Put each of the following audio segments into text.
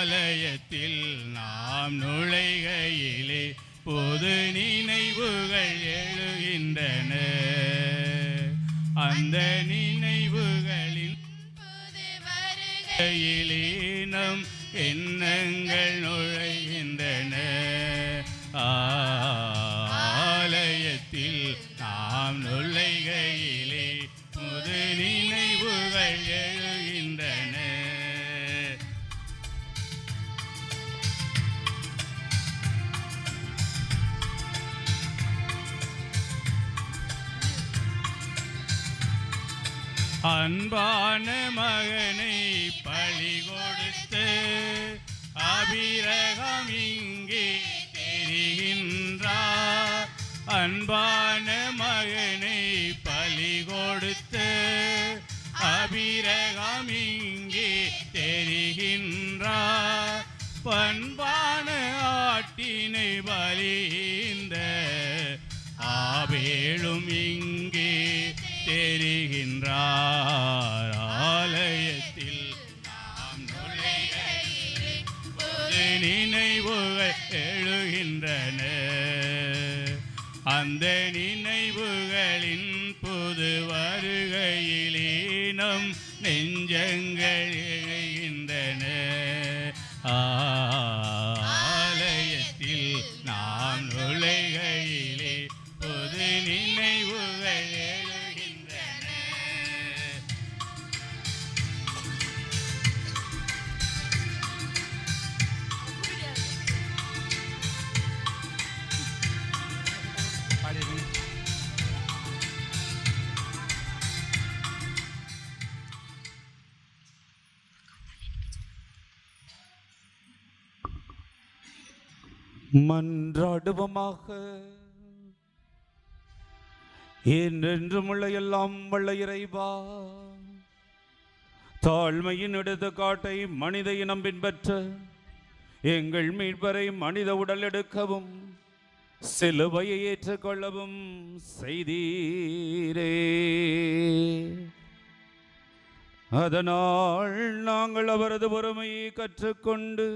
ஆலயத்தில் நாம் நுழைகையிலே புது நினைவுகள் எழுகின்றன. அந்த நினைவுகளின் வருகையிலே நம் எண்ணங்கள் நுழைகின்றன. ஆலயத்தில் நாம் நுழைகையிலே புது நினைவுகள் எழுகின்றன. அன்பான மகனை பலி கொடுத்து ஆபிரகாம் இங்கே தெரிகின்றார். அன்பான மகனை பலி கொடுத்து ஆபிரகாம் இங்கே தெரிகின்றார். பண்பான ஆட்டினை பலிந்த ஆபேலும் இங்கே தெரிகின்றார். ஆலயத்தில் நாம் நுழைகையிலே புது நினைவுகள் எழுகின்றன. அந்த நினைவுகளின் புது வருகையிலே நம் நெஞ்சங்கள் எழுகின்றன. ஆலயத்தில் நாம் நுழைகையிலே புது நினைவுகள் எழுகின்றன. மன்றாடுவோமாக. என்றென்றும் உள்ள எல்லாம் வல்ல இறைவா, தாழ்மையின் எடுத்துக்காட்டை மனித இனம் பின்பற்ற எங்கள் மீட்பரை மனித உடல் எடுக்கவும் சிலுவையை ஏற்றுக்கொள்ளவும் செய்தீரே. அதனால் நாங்கள் அவரது பொறுமையை கற்றுக்கொண்டு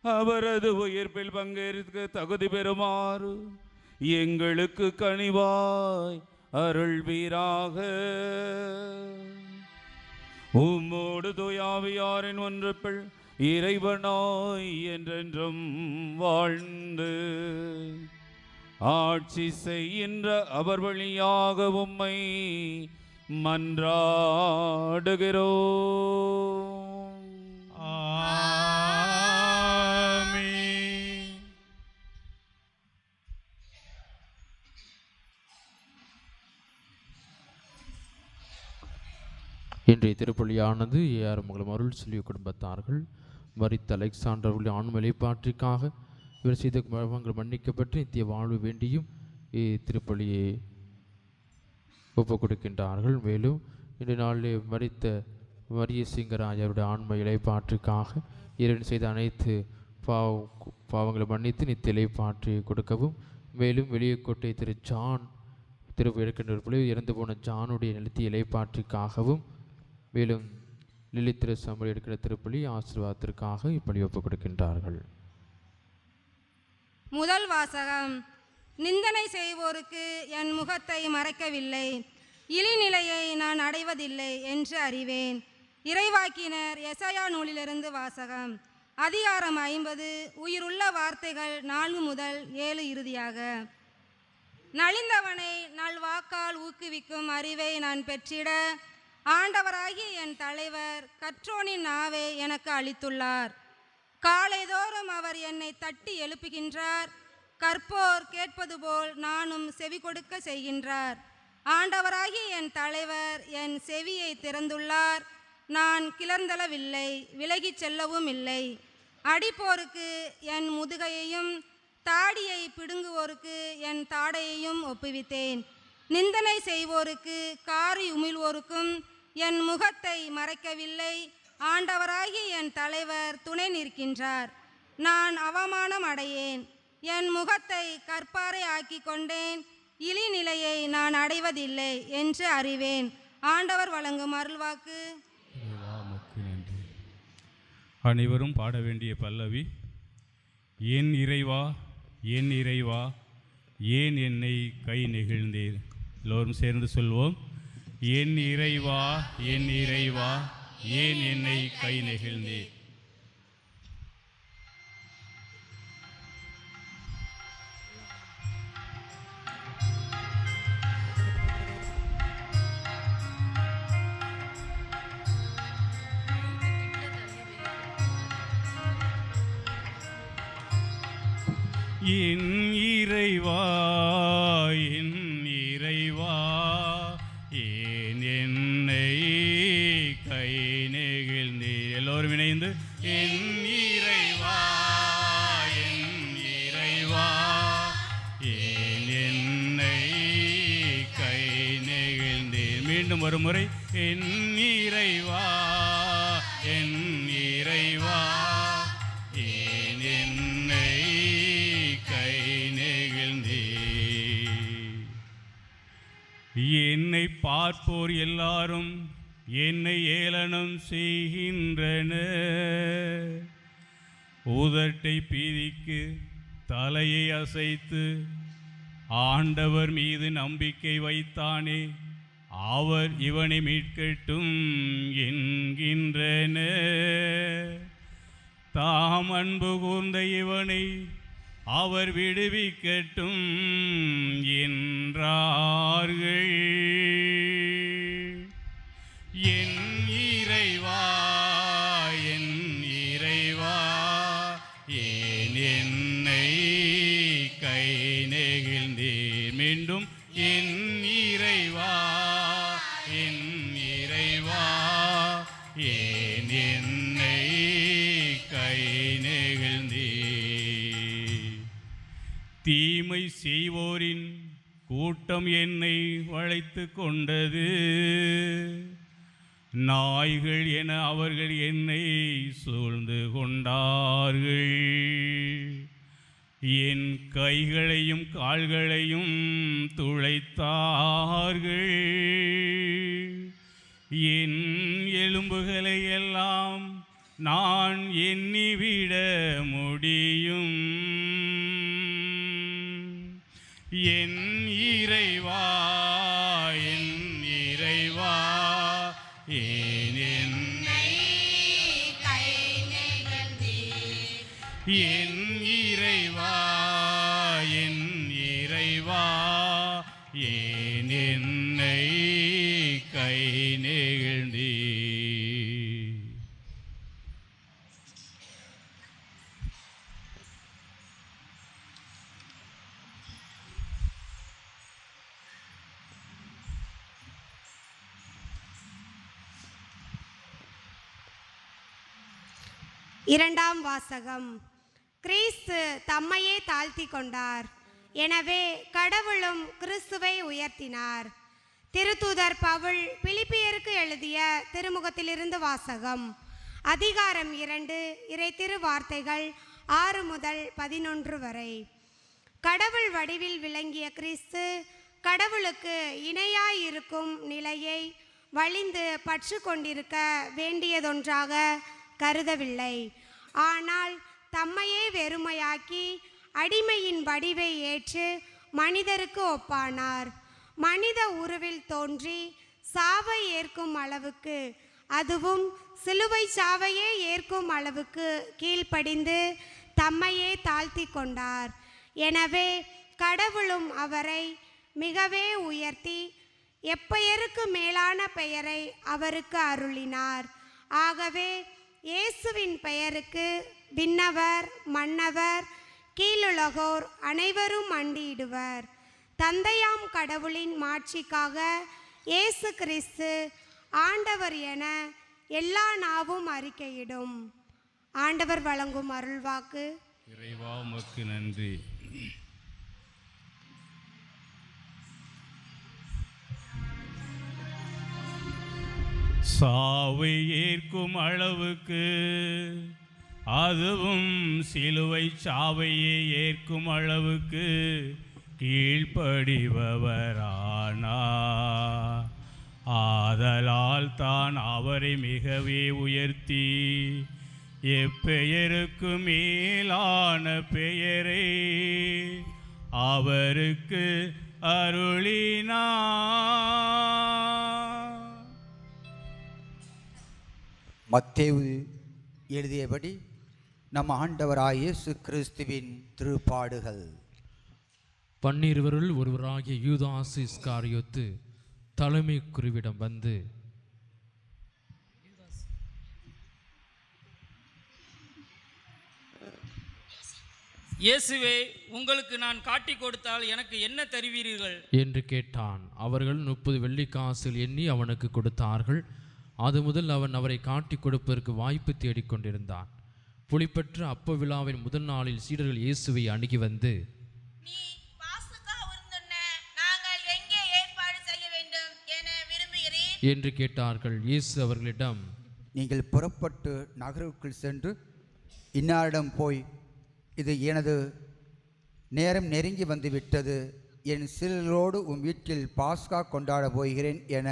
அவரது உயிர்ப்பில் பங்கேற்க தகுதி பெறுமாறு எங்களுக்கு கனிவாய் அருள்வீராக. உம்மோடு தூயாவியாரின் ஒன்றுப்பில் இறைவனாய் என்றென்றும் வாழ்ந்து ஆட்சி செய்கின்ற அவர் வழியாக உம்மை மன்றாடுகிறோம். இன்றைய திருப்பலியானது ஏஆர்மங்கலம் அருள் செல்வி குடும்பத்தார்கள் மரித்த அலெக்சாண்டர் ஆன்ம இளைப்பாற்றிக்காக இவர் செய்த பாவங்கள் மன்னிக்கப்பட்டு நித்திய வாழ்வு வேண்டியும் திருப்பலியை ஒப்புக் கொடுக்கின்றார்கள். மேலும் இன்றைய நாளில் மரித்த மரிய சிங்கராஜருடைய ஆன்ம இளைப்பாற்றிக்காக இறைவன் செய்த அனைத்து பாவங்களை மன்னித்து நித்திய இளைப்பாற்றி கொடுக்கவும், மேலும் வெளியேக்கோட்டை திரு ஜான் திருவிழக்கின்ற இறந்து போன ஜானுடைய நிலத்திய இளைப்பாற்றிக்காகவும், மேலும் லிலி திரு சமரி எடுக்கிற திருப்பலி ஆசீர்வாதத்திற்காக இப்படி ஒப்புக் கொடுக்கின்றார்கள். முதல் வாசகம். நிந்தனை செய்வோருக்கு என் முகத்தை மறைக்கவில்லை, இழிநிலையை நான் அடைவதில்லை என்று அறிவேன். இறைவாக்கினர் எசாயா நூலிலிருந்து வாசகம். அதிகாரம் 50, உயிருள்ள வார்த்தைகள் 4 முதல் 7 இறுதியாக. நலிந்தவனை நல்வாக்கால் ஊக்குவிக்கும் அறிவை நான் பெற்றிட ஆண்டவராகி என் தலைவர் கற்றோனின் நாவை எனக்கு அளித்துள்ளார். காலைதோறும் அவர் என்னை தட்டி எழுப்புகின்றார். கற்போர் கேட்பது போல் நானும் செவி கொடுக்க செய்கின்றார். ஆண்டவராகி என் தலைவர் என் செவியை திறந்துள்ளார். நான் கிளர்ந்தளவில்லை, விலகிச் செல்லவும் இல்லை. அடிப்போருக்கு என் முதுகையையும் தாடியை பிடுங்குவோருக்கு என் தாடையையும் ஒப்புவித்தேன். நிந்தனை செய்வோருக்கு காரி உமிழ்வோருக்கும் என் முகத்தை மறைக்கவில்லை. ஆண்டவராகி என் தலைவர் துணை நிற்கின்றார். நான் அவமானம் அடையேன். என் முகத்தை கற்பாரை ஆக்கி கொண்டேன். இழிநிலையை நான் அடைவதில்லை என்று அறிவேன். ஆண்டவர் வழங்கும் அருள்வாக்கு. அனைவரும் பாட வேண்டிய பல்லவி. என் இறைவா என் இறைவா ஏன் என்னை கை நெகிழ்ந்தீர். எல்லோரும் சேர்ந்து சொல்வோம். என் இறைவா என் இறைவா ஏன் என்னை கை நெகிழ்ந்தீர். என் இறைவா என் இறைவா ஏன் என்னை கை நெகிழ்ந்தீர். எல்லோரும் இணைந்து என் இறைவா என் இறைவா ஏன் என்னை கை நெகிழ்ந்தீர். மீண்டும் ஒரு முறை. என் இறைவா என் இறைவா ஏன் என்னை கை நெகிழ்ந்தீர். என்னை பார்ப்போர் எல்லாரும் என்னை ஏளனம் செய்கின்றனர். உதட்டை பிதிக்கு தலையை அசைத்து ஆண்டவர் மீது நம்பிக்கை வைத்தானே அவர் இவனை மீட்கட்டும் என்கின்றனர். தாம் அன்பு கூர்ந்த இவனை அவர் விடுவிக்கட்டும் என்றார்கள். என் இறைவா என் இறைவா ஏன் என்னை கை நெகிழ்ந்தீர். மீண்டும் என் இறைவா என் இறைவா ஏன் என்னை கை நெகிழ்ந்தீர். தீமை செய்வோரின் கூட்டம் என்னை வளைத்து கொண்டது. நாய்கள் என அவர்கள் என்னை சூழ்ந்து கொண்டார்கள். என் கைகளையும் கால்களையும் துளைத்தார்கள். என் எலும்புகளை எல்லாம் நான் எண்ணிவிட முடியும். என் இறைவா என் இறைவா ஏன் என்னை கை நெகிழ்ந்தீர். என் இறைவா என் இறைவா ஏன் என்னை கை நெகிழ்ந்தீர். இரண்டாம் வாசகம். கிறிஸ்து தம்மையே தாழ்த்தி கொண்டார், எனவே கடவுளும் கிறிஸ்துவை உயர்த்தினார். திருத்தூதர் பவுல் பிலிப்பியருக்கு எழுதிய திருமுகத்திலிருந்து வாசகம். அதிகாரம் 2, இறை திருவார்த்தைகள் 6 முதல் 11 வரை. கடவுள் வடிவில் விளங்கிய கிறிஸ்து கடவுளுக்கு இணையாயிருக்கும் நிலையை வலிந்து பற்று கொண்டிருக்க வேண்டியதொன்றாக கருதவில்லை. ஆனால் தம்மையே வெறுமையாக்கி அடிமையின் வடிவை ஏற்று மனிதருக்கு ஒப்பானார். மனித உருவில் தோன்றி சாவை ஏற்கும் அளவுக்கு, அதுவும் சிலுவை சாவையே ஏற்கும் அளவுக்கு கீழ்ப்படிந்து தம்மையே தாழ்த்தி கொண்டார். எனவே கடவுளும் அவரை மிகவே உயர்த்தி எப்பெயருக்கு மேலான பெயரை அவருக்கு அருளினார். ஆகவே இயேசுவின் பெயருக்கு விண்ணவர் மன்னவர் கீழுலகோர் அனைவரும் மண்டியிடுவர். தந்தையாம் கடவுளின் மாட்சிக்காக இயேசு கிறிஸ்து ஆண்டவர் என எல்லா நாவும் அறிக்கையிடும். ஆண்டவர் வழங்கும் அருள்வாக்கு. இறைவா உமக்கு நன்றி. சாவை ஏற்கும் அளவுக்கு, அதுவும் சிலுவை சாவையே ஏற்கும் அளவுக்கு கீழ்ப்படிபவரானார். ஆதலால் தான் அவரை மிகவே உயர்த்தி எப்பெயருக்கு மேலான பெயரை அவருக்கு அருளினார். மத்தேயு எழுதியபடி நம் ஆண்டவராய் இயேசு கிறிஸ்துவின் திருப்பாடுகள். 12 ஒருவராகிய யூதாசு இஸ்காரியோத்து தலைமை குருவிடம் வந்து, இயேசுவே, உங்களுக்கு நான் காட்டிக் கொடுத்தால் எனக்கு என்ன தருவீர்கள் என்று கேட்டான். அவர்கள் 30 வெள்ளிக்காசில் எண்ணி அவனுக்கு கொடுத்தார்கள். அது முதல் அவன் அவரை காட்டிக் கொடுப்பதற்கு வாய்ப்பு தேடிக்கொண்டிருந்தான். புளிப்பற்ற அப்ப விழாவின் முதல் நாளில் சீடர்கள் இயேசுவை அணுகி வந்து, நீ பாஸ்கா விருந்துண்ண நாங்கள் எங்கே ஏற்பாடு செய்ய வேண்டும் என விரும்புகிறேன் என்று கேட்டார்கள். இயேசு அவர்களிடம், நீங்கள் புறப்பட்டு நகருக்குள் சென்று இன்னாரிடம் போய், இது எனது நேரம் நெருங்கி வந்துவிட்டது, என் சீடர்களோடு உன் வீட்டில் பாஸ்கா கொண்டாட போகிறேன் என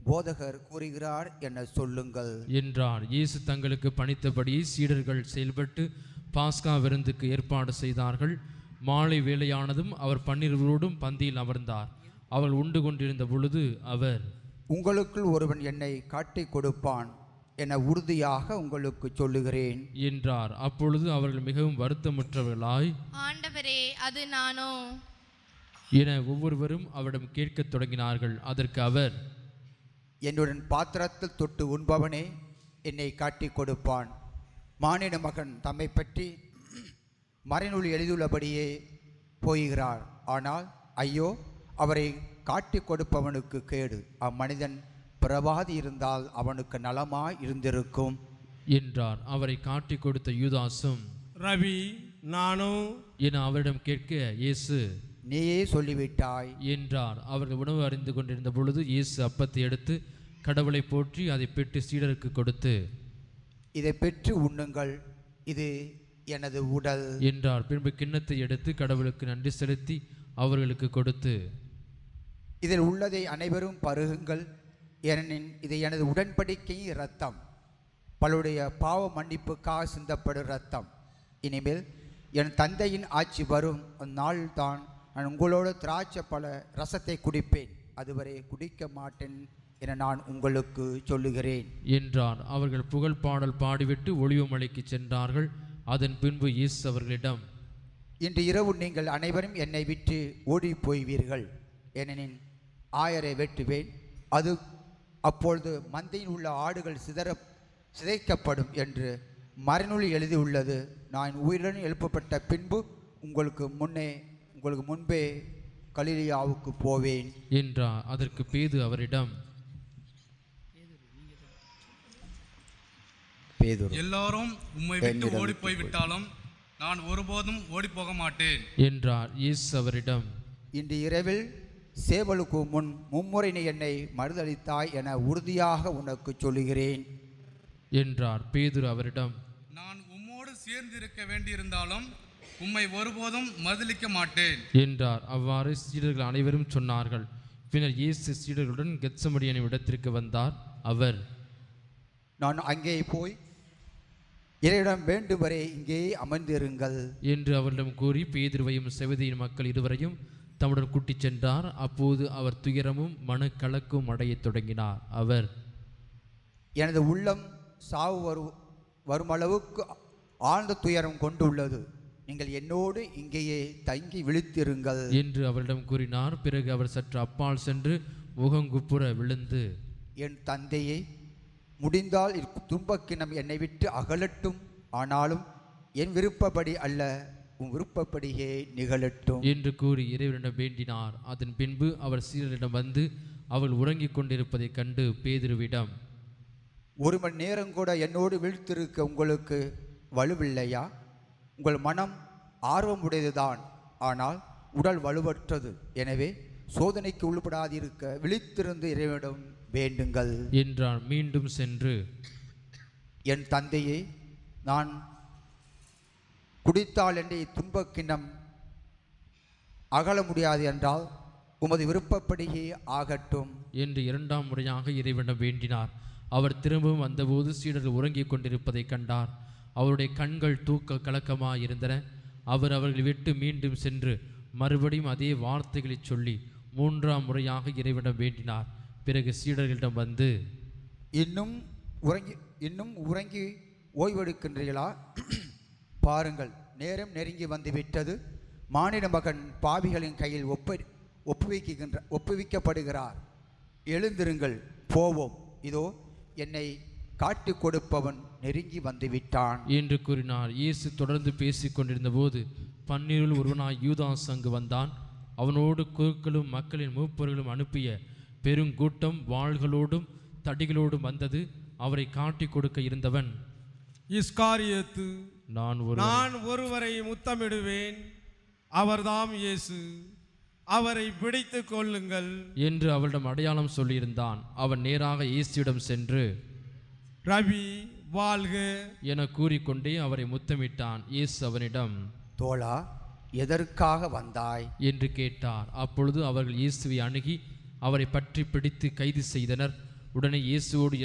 போதகர் கூறுகிறார் என சொல்லுங்கள் என்றார். இயேசு தங்களுக்கு பணித்தபடி சீடர்கள் செயல்பட்டு பாஸ்கா விருந்துக்கு ஏற்பாடு செய்தார்கள். மாலை வேளையானதும் அவர் 12 பந்தியில் அமர்ந்தார். அவள் உண்டு கொண்டிருந்த பொழுது அவர், உங்களுக்குள் ஒருவன் என்னை காட்டிக் கொடுப்பான் என உறுதியாக உங்களுக்கு சொல்லுகிறேன் என்றார். அப்பொழுது அவர்கள் மிகவும் வருத்தமுற்றவர்களாய், ஆண்டவரே, அது நானோ என ஒவ்வொருவரும் அவரிடம் கேட்கத் தொடங்கினார்கள். அதற்கு அவர், என்னுடன் பாத்திரத்தில் தொட்டு உண்பவனே என்னை காட்டிக் கொடுப்பான். மானிட மகன் தம்மை பற்றி மறைநூல் எழுதியுள்ளபடியே போகிறார். ஆனால் ஐயோ, அவரை காட்டிக் கொடுப்பவனுக்கு கேடு. அம்மனிதன் பிரவாதி இருந்தால் அவனுக்கு நலமாய் இருந்திருக்கும் என்றார். அவரை காட்டிக் கொடுத்த யூதாசும், ரவி, நானும் என அவரிடம் கேட்க இயேசு, நீயே சொல்லிவிட்டாய் என்றார். அவர்கள் உணவு அறிந்து கொண்டிருந்த பொழுது இயேசு அப்பத்தை எடுத்து கடவுளை போற்றி அதை பெற்று சீடருக்கு கொடுத்து, இதை பெற்று உண்ணுங்கள், இது எனது உடல் என்றார். பின்பு கிண்ணத்தை எடுத்து கடவுளுக்கு நன்றி செலுத்தி அவர்களுக்கு கொடுத்து, இதில் உள்ளதை அனைவரும் பருகுங்கள், ஏனெனில் இது எனது உடன்படிக்கையின் இரத்தம், பலருடைய பாவ மன்னிப்புக்காக சிந்தப்படும் இரத்தம். இனிமேல் என் தந்தையின் ஆட்சி வரும் அந்நாள்தான் நான் உங்களோட திராட்சை பழ ரசத்தை குடிப்பேன், அதுவரை குடிக்க மாட்டேன் என நான் உங்களுக்கு சொல்லுகிறேன் என்றார். அவர்கள் புகழ் பாடல் பாடிவிட்டு ஒளிவமலைக்கு சென்றார்கள். அதன் பின்பு இயேசு அவர்களிடம், இன்று இரவு நீங்கள் அனைவரும் என்னை விட்டு ஓடி போய்வீர்கள், ஏனெனில் ஆயரை வெட்டுவேன், அப்பொழுது மந்தையில் உள்ள ஆடுகள் சிதைக்கப்படும் என்று மறைநூல் எழுதியுள்ளது. நான் உயிருடன் எழுப்பப்பட்ட பின்பு உங்களுக்கு முன்பே கலிலியாவுக்கு போவேன் என்றார். அதற்கு பேதுரு அவரிடம், எல்லாரும் உம்மை விட்டு ஓடி போய்விட்டாலும் நான் ஒருபோதும் ஓடி போக மாட்டேன் என்றார். இயேசு அவரிடம், இன்று இரவில் சேவலுக்கு முன் மும்முறை நீ என்னை மறுதளித்தாய் என உறுதியாக உனக்கு சொல்லுகிறேன் என்றார். பேதுரு அவரிடம், நான் உம்மோடு சேர்ந்திருக்க வேண்டியிருந்தாலும் உம்மை ஒருபோதும் மறுதலிக்க மாட்டேன் என்றார். அவ்வாறு சீடர்கள் அனைவரும் சொன்னார்கள். பின்னர் இயேசு சீடர்களுடன் கெத்சமனி எனும் இடத்திற்கு வந்தார். அவர், நான் அங்கே போய் இறையிடம் வேண்டும் வரை இங்கே அமர்ந்திருங்கள் என்று அவரிடம் கூறி பேதுருவையும் செவதியின் மக்கள் இருவரையும் தம்முடன் கூட்டிச் சென்றார். அப்போது அவர் துயரமும் மனக்கலக்கும் அடையத் தொடங்கினார். அவர், எனது உள்ளம் சாவு வருமளவுக்கு ஆழ்ந்த துயரம் கொண்டுள்ளது, நீங்கள் என்னோடு இங்கேயே தங்கி விழித்திருங்கள் என்று அவரிடம் கூறினார். பிறகு அவர் சற்று அப்பால் சென்று முகங்குப்புற விழுந்து, என் தந்தையை, முடிந்தால் துன்பக்கினம் என்னை விட்டு அகலட்டும், ஆனாலும் என் விருப்பப்படி அல்ல, உன் விருப்பப்படியே நிகழட்டும் என்று கூறி இறைவனிடம் வேண்டினார். அதன் பின்பு அவர் சீடரிடம் வந்து அவள் உறங்கிக் கொண்டிருப்பதைக் கண்டு பேதுருவிடம், ஒரு மணி நேரம் கூட என்னோடு விழித்திருக்க உங்களுக்கு வலுவில்லையா? உங்கள் மனம் ஆர்வமுடையதுதான், ஆனால் உடல் வலுவற்றது. எனவே சோதனைக்கு உள்படாதிருக்க விழித்திருந்து இறைவனிடம் வேண்டுங்கள் என்றார். மீண்டும் சென்று, என் தந்தையை, நான் குடித்தால் என்னை துன்பக்கிண்ணம் அகல முடியாது என்றால் உமது விருப்பப்படியே ஆகட்டும் என்று 2ஆம் முறையாக இறைவனிடம் வேண்டினார். அவர் திரும்பவும் வந்தபோது சீடர்கள் உறங்கிக் கொண்டிருப்பதைக் கண்டார். அவருடைய கண்கள் தூக்க கலக்கமாயிருந்தன. அவர் அவர்களை விட்டு மீண்டும் சென்று மறுபடியும் அதே வார்த்தைகளை சொல்லி 3ஆம் முறையாக இறைவனிடம் வேண்டினார். பிறகு சீடர்களிடம் வந்து, இன்னும் உறங்கி ஓய்வெடுக்கின்றீர்களா? பாருங்கள், நேரம் நெருங்கி வந்துவிட்டது. மானிட மகன் பாவிகளின் கையில் ஒப்புவிக்கப்படுகிறார். எழுந்திருங்கள், போவோம். இதோ என்னை காட்டி கொடுப்பவன் நெருங்கி வந்துவிட்டான் என்று கூறினார். இயேசு தொடர்ந்து பேசிக் கொண்டிருந்த போது 12 ஒருவனாய் யூதாஸ் அங்கு வந்தான். அவனோடு குருக்களும் மக்களின் மூப்பர்களும் அனுப்பிய பெருங்கூட்டம் வாள்களோடும் தடிகளோடும் வந்தது. அவரை காட்டி கொடுக்க இருந்தவன் இஸ்காரியத்து, நான் ஒருவரை முத்தமிடுவேன், அவர்தாம் இயேசு, அவரை பிடித்து கொள்ளுங்கள் என்று அவளிடம் அடையாளம் சொல்லியிருந்தான். அவன் நேராக இயேசுவிடம் சென்று, ரவி வாழ்க என கூறிக்கொண்டே அவரை முத்தமிட்டான். இயேசு அவனிடம், தோழா, எதற்காக வந்தாய் என்று கேட்டார். அப்பொழுது அவர்கள் இயேசுவை அணுகி அவரை பற்றி பிடித்து கைது செய்தனர். உடனே இயேசுவோடு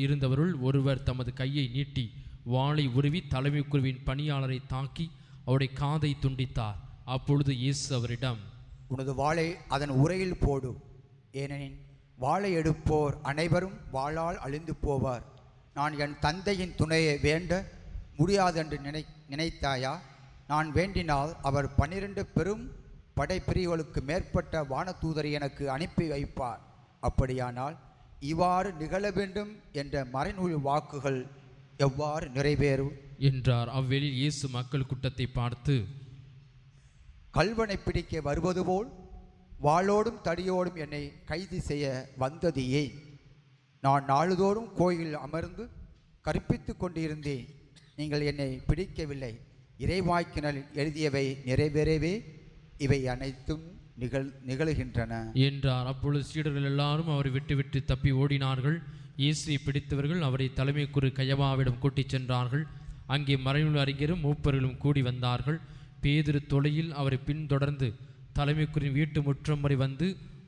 இருந்தவருள் ஒருவர் தமது கையை நீட்டி வாளை உருவி தலைமை குருவின் பணியாளரை தாக்கி அவருடைய காதை துண்டித்தார். அப்பொழுது இயேசு அவரிடம், உனது வாளை அதன் உரையில் போடு, ஏனெனில் வாளை எடுப்போர் அனைவரும் வாளால் அழிந்து போவார். நான் என் தந்தையின் துணையை வேண்ட முடியாதென்று நினைத்தாயா? நான் வேண்டினால் அவர் 12 பெரும் படைப்பிரிவுகளுக்கு மேற்பட்ட வானதூதரை எனக்கு அனுப்பி வைப்பார். அப்படியானால் இவ்வாறு நிகழ வேண்டும் என்ற மறைநூல் வாக்குகள் எவ்வாறு நிறைவேறும் என்றார். அவ்வேளையில் இயேசு மக்கள் கூட்டத்தை பார்த்து, கல்வனை பிடிக்க வருவது போல் வாளோடும் தடியோடும் என்னை கைது செய்ய வந்தது ஏன்? நான் நாளுதோறும் கோயில் அமர்ந்து கற்பித்து கொண்டிருந்தேன், நீங்கள் என்னை பிடிக்கவில்லை. இறைவாக்கினர் எழுதியவை நிறைவேறவே இவை அனைத்தும் நிகழ்கின்றன என்றார். அப்பொழுது சீடர்கள் எல்லாரும் அவரை விட்டுவிட்டு தப்பி ஓடினார்கள். இயேசுவை பிடித்தவர்கள் அவரை தலைமை குரு கயவாவிடம் கூட்டிச் சென்றார்கள். அங்கே மறைநூல் அறிஞரும் மூப்பர்களும் கூடி வந்தார்கள். பேதுரு தொலையில் அவரை பின்தொடர்ந்து தலைமை குருவின் வீட்டு முற்றம் வரை வந்து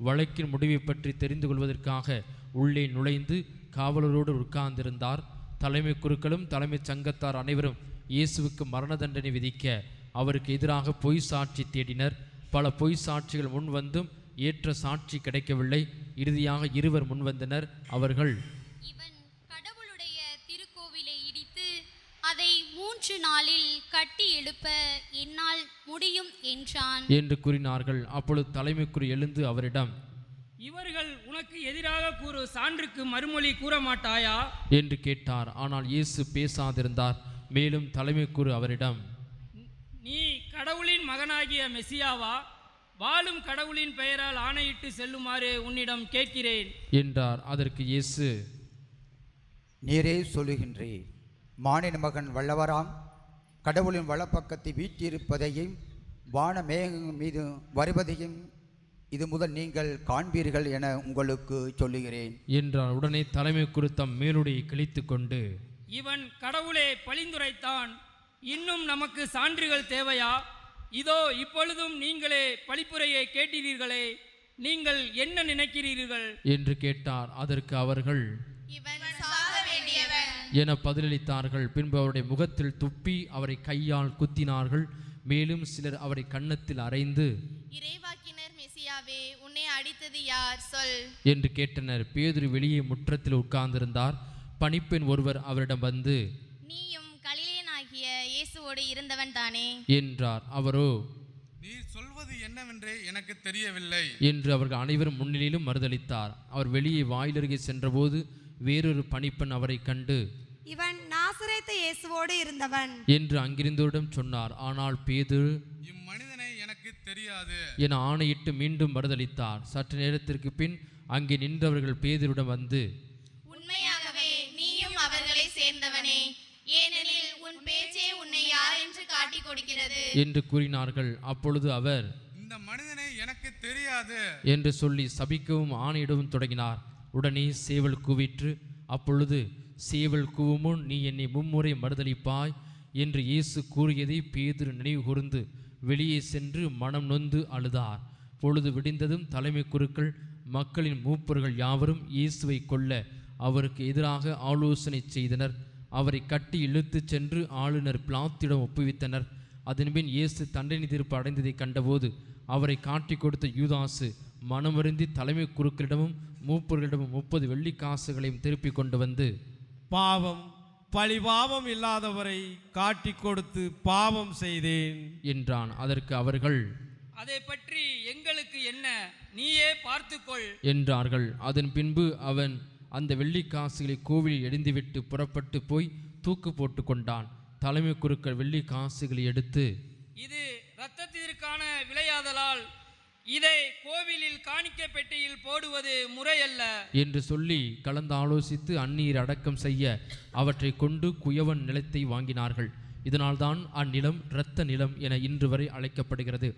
வழக்கின் முடிவை பற்றி தெரிந்து கொள்வதற்காக உள்ளே நுழைந்து காவலரோடு உட்கார்ந்திருந்தார். தலைமை குருக்களும் தலைமைச் சங்கத்தார் அனைவரும் இயேசுவுக்கு மரண தண்டனை விதிக்க அவருக்கு எதிராக பொய் சாட்சி தேடினர். பல பொய் சாட்சிகள் முன்வந்தும் ஏற்ற சாட்சி கிடைக்கவில்லை. இறுதியாக 2 முன்வந்தனர். அவர்கள், இவன் கடவுளுடைய திருக்கோவிலை இடித்து அதை 3 நாளில் கட்டி எழுப்ப என்னால் முடியும் என்றான் என்று கூறினார்கள். அப்பொழுது தலைமை குரு எழுந்து அவரிடம், இவர்கள் உனக்கு எதிராக கூறு சான்றுக்கு மறுமொழி கூற மாட்டாயா என்று கேட்டார். ஆனால் இயேசு பேசாதிருந்தார். மேலும் தலைமை குரு அவரிடம், நீ கடவுளின் மகனாகிய மெசியாவா? வாழும் கடவுளின் பெயரால் ஆணையிட்டு செல்லுமாறு உன்னிடம் கேட்கிறேன் என்றார். அதற்கு இயேசு, நீரே சொல்லுகின்றீர். மானிட மகன் வல்லவராம் கடவுளின் வலப்பக்கத்தை வீட்டிருப்பதையும் வான மேகங்கள் மீது வருவதையும் இது முதல் நீங்கள் காண்பீர்கள் என உங்களுக்கு சொல்லுகிறேன் என்றார். உடனே தலைமை குரு தம் மேலுடையை கிழித்து கொண்டு, இவன் கடவுளே பழிந்துரைத்தான், இன்னும் நமக்கு சான்றுகள் தேவையா? இதோ இப்பொழுதும் நீங்களே பழிப்புரையை கேட்டீர்களே, நீங்கள் என்ன நினைக்கிறீர்கள் என்று கேட்டார். அதற்கு அவர்கள், இவன் சாக வேண்டியவன் என பதிலளித்தார்கள். பின்பு அவருடைய முகத்தில் துப்பி அவரை கையால் குத்தினார்கள். மேலும் சிலர் அவரை கன்னத்தில் அறைந்து, இறைவாக்கினர் மெசியாவே, உன்னை அடித்தது யார்? சொல் என்று கேட்டனர். பேதுரு வெளியே முற்றத்தில் உட்கார்ந்திருந்தார். பணிப்பெண் ஒருவர் அவரிடம் வந்து, நீயும் கலிலேயனாகிய இயேசுவோடு இருந்தவன் தானே என்றார். அவரோ, நீர் சொல்வது என்னவென்றே எனக்கு தெரியவில்லை என்று அவர்கள் அனைவரும் முன்னிலையிலும் மறுதளித்தார். அவர் வெளியே வாயிலருகே சென்றபோது வேறொரு பணிப்பெண் அவரை கண்டு, இவன் நாசரேத்து இயேசுவோடு இருந்தவன் என்று அங்கிருந்தோரிடம் சொன்னார். ஆனால் பேதுரு, இம்மனிதனை எனக்கு தெரியாது என ஆணையிட்டு மீண்டும் மறுதளித்தார். சற்று நேரத்திற்கு பின் அங்கே நின்றவர்கள் பேதுருவிடம் வந்து, உண்மையாகவே நீயும் அவர்களை சேர்ந்தவனே, ஏனெனில் உன் பேச்சே உன்னை யார் என்று காட்டிக் கொடுக்கிறது என்று கூறினார்கள். அப்பொழுது அவர், இந்த மனிதனை எனக்கு தெரியாது என்று சொல்லி சபிக்கவும் ஆணையிடவும் தொடங்கினார். உடனே சேவல் கூவிற்று. அப்பொழுது சேவல் கூவுமுன் நீ என்னை 3 முறை மறுதளிப்பாய் என்று இயேசு கூறியதை பேதுரு நினைவு கூர்ந்து வெளியே சென்று மனம் நொந்து அழுதார். பொழுது விடிந்ததும் தலைமை குருக்கள் மக்களின் மூப்பர்கள் யாவரும் இயேசுவை கொல்ல அவருக்கு எதிராக ஆலோசனை செய்தனர். அவரை கட்டி இழுத்துச் சென்று ஆளுநர் பிலாத்திடம் ஒப்புவித்தனர். அதன்பின் இயேசு தண்டனை தீர்ப்பு அடைந்ததை கண்டபோது அவரை காட்டி கொடுத்த யூதாசு மனமருந்தி தலைமை குருக்களிடமும் மூப்பர்களிடமும் 30 வெள்ளிக்காசுகளையும் திருப்பி கொண்டு வந்து, பழிபாவம் இல்லாதவரை காட்டி கொடுத்து பாவம் செய்தேன் என்றான். அதற்கு அவர்கள், அதை பற்றி எங்களுக்கு என்ன, நீயே பார்த்துக்கொள் என்றார்கள். அதன் பின்பு அவன் அந்த வெள்ளிக்காசுகளை கோவிலில் எறிந்துவிட்டு புறப்பட்டு போய் தூக்கு போட்டு கொண்டான். தலைமை குருக்கள் வெள்ளிக்காசுகளை எடுத்து, இது இரத்தத்திற்கான விளையாதலால் இதை கோவிலில் காணிக்கை பெட்டியில் போடுவது முறையல்ல என்று சொல்லி கலந்தாலோசித்து அந்நீர் அடக்கம் செய்ய அவற்றை கொண்டு குயவன் நிலத்தை வாங்கினார்கள். இதனால்தான் அந்நிலம் இரத்த நிலம் என இன்று வரை அழைக்கப்படுகிறது.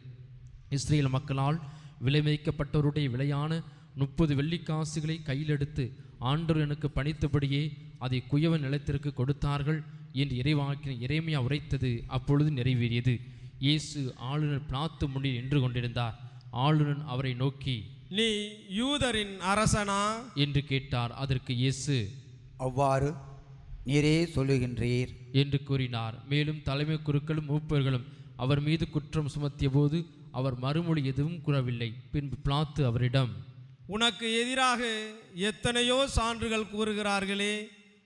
இஸ்ரேல் மக்களால் விலைமதிக்கப்பட்டவருடைய விலையான 30 வெள்ளிக்காசுகளை கையிலெடுத்து ஆண்டவர் எனக்கு பணித்தபடியே அதை குயவன் நிலத்திற்கு கொடுத்தார்கள் என்று இறைவாக்கினர் எரேமியா உரைத்தது அப்பொழுது நிறைவேறியது. இயேசு ஆளுநர் பிலாத்து முன்னில் நின்று கொண்டிருந்தார். ஆளுநர் அவரை நோக்கி, நீ யூதரின் அரசனா என்று கேட்டார். அதற்கு இயேசு, அவ்வாறு நீரே சொல்லுகின்றீர் என்று கூறினார். மேலும் தலைமை குருக்களும் மூப்பர்களும் அவர் மீது குற்றம் சுமத்திய போது அவர் மறுமொழி எதுவும் கூறவில்லை. பின்பு பிலாத்து அவரிடம், உனக்கு எதிராக எத்தனையோ சான்றுகள் கூறுகிறார்களே,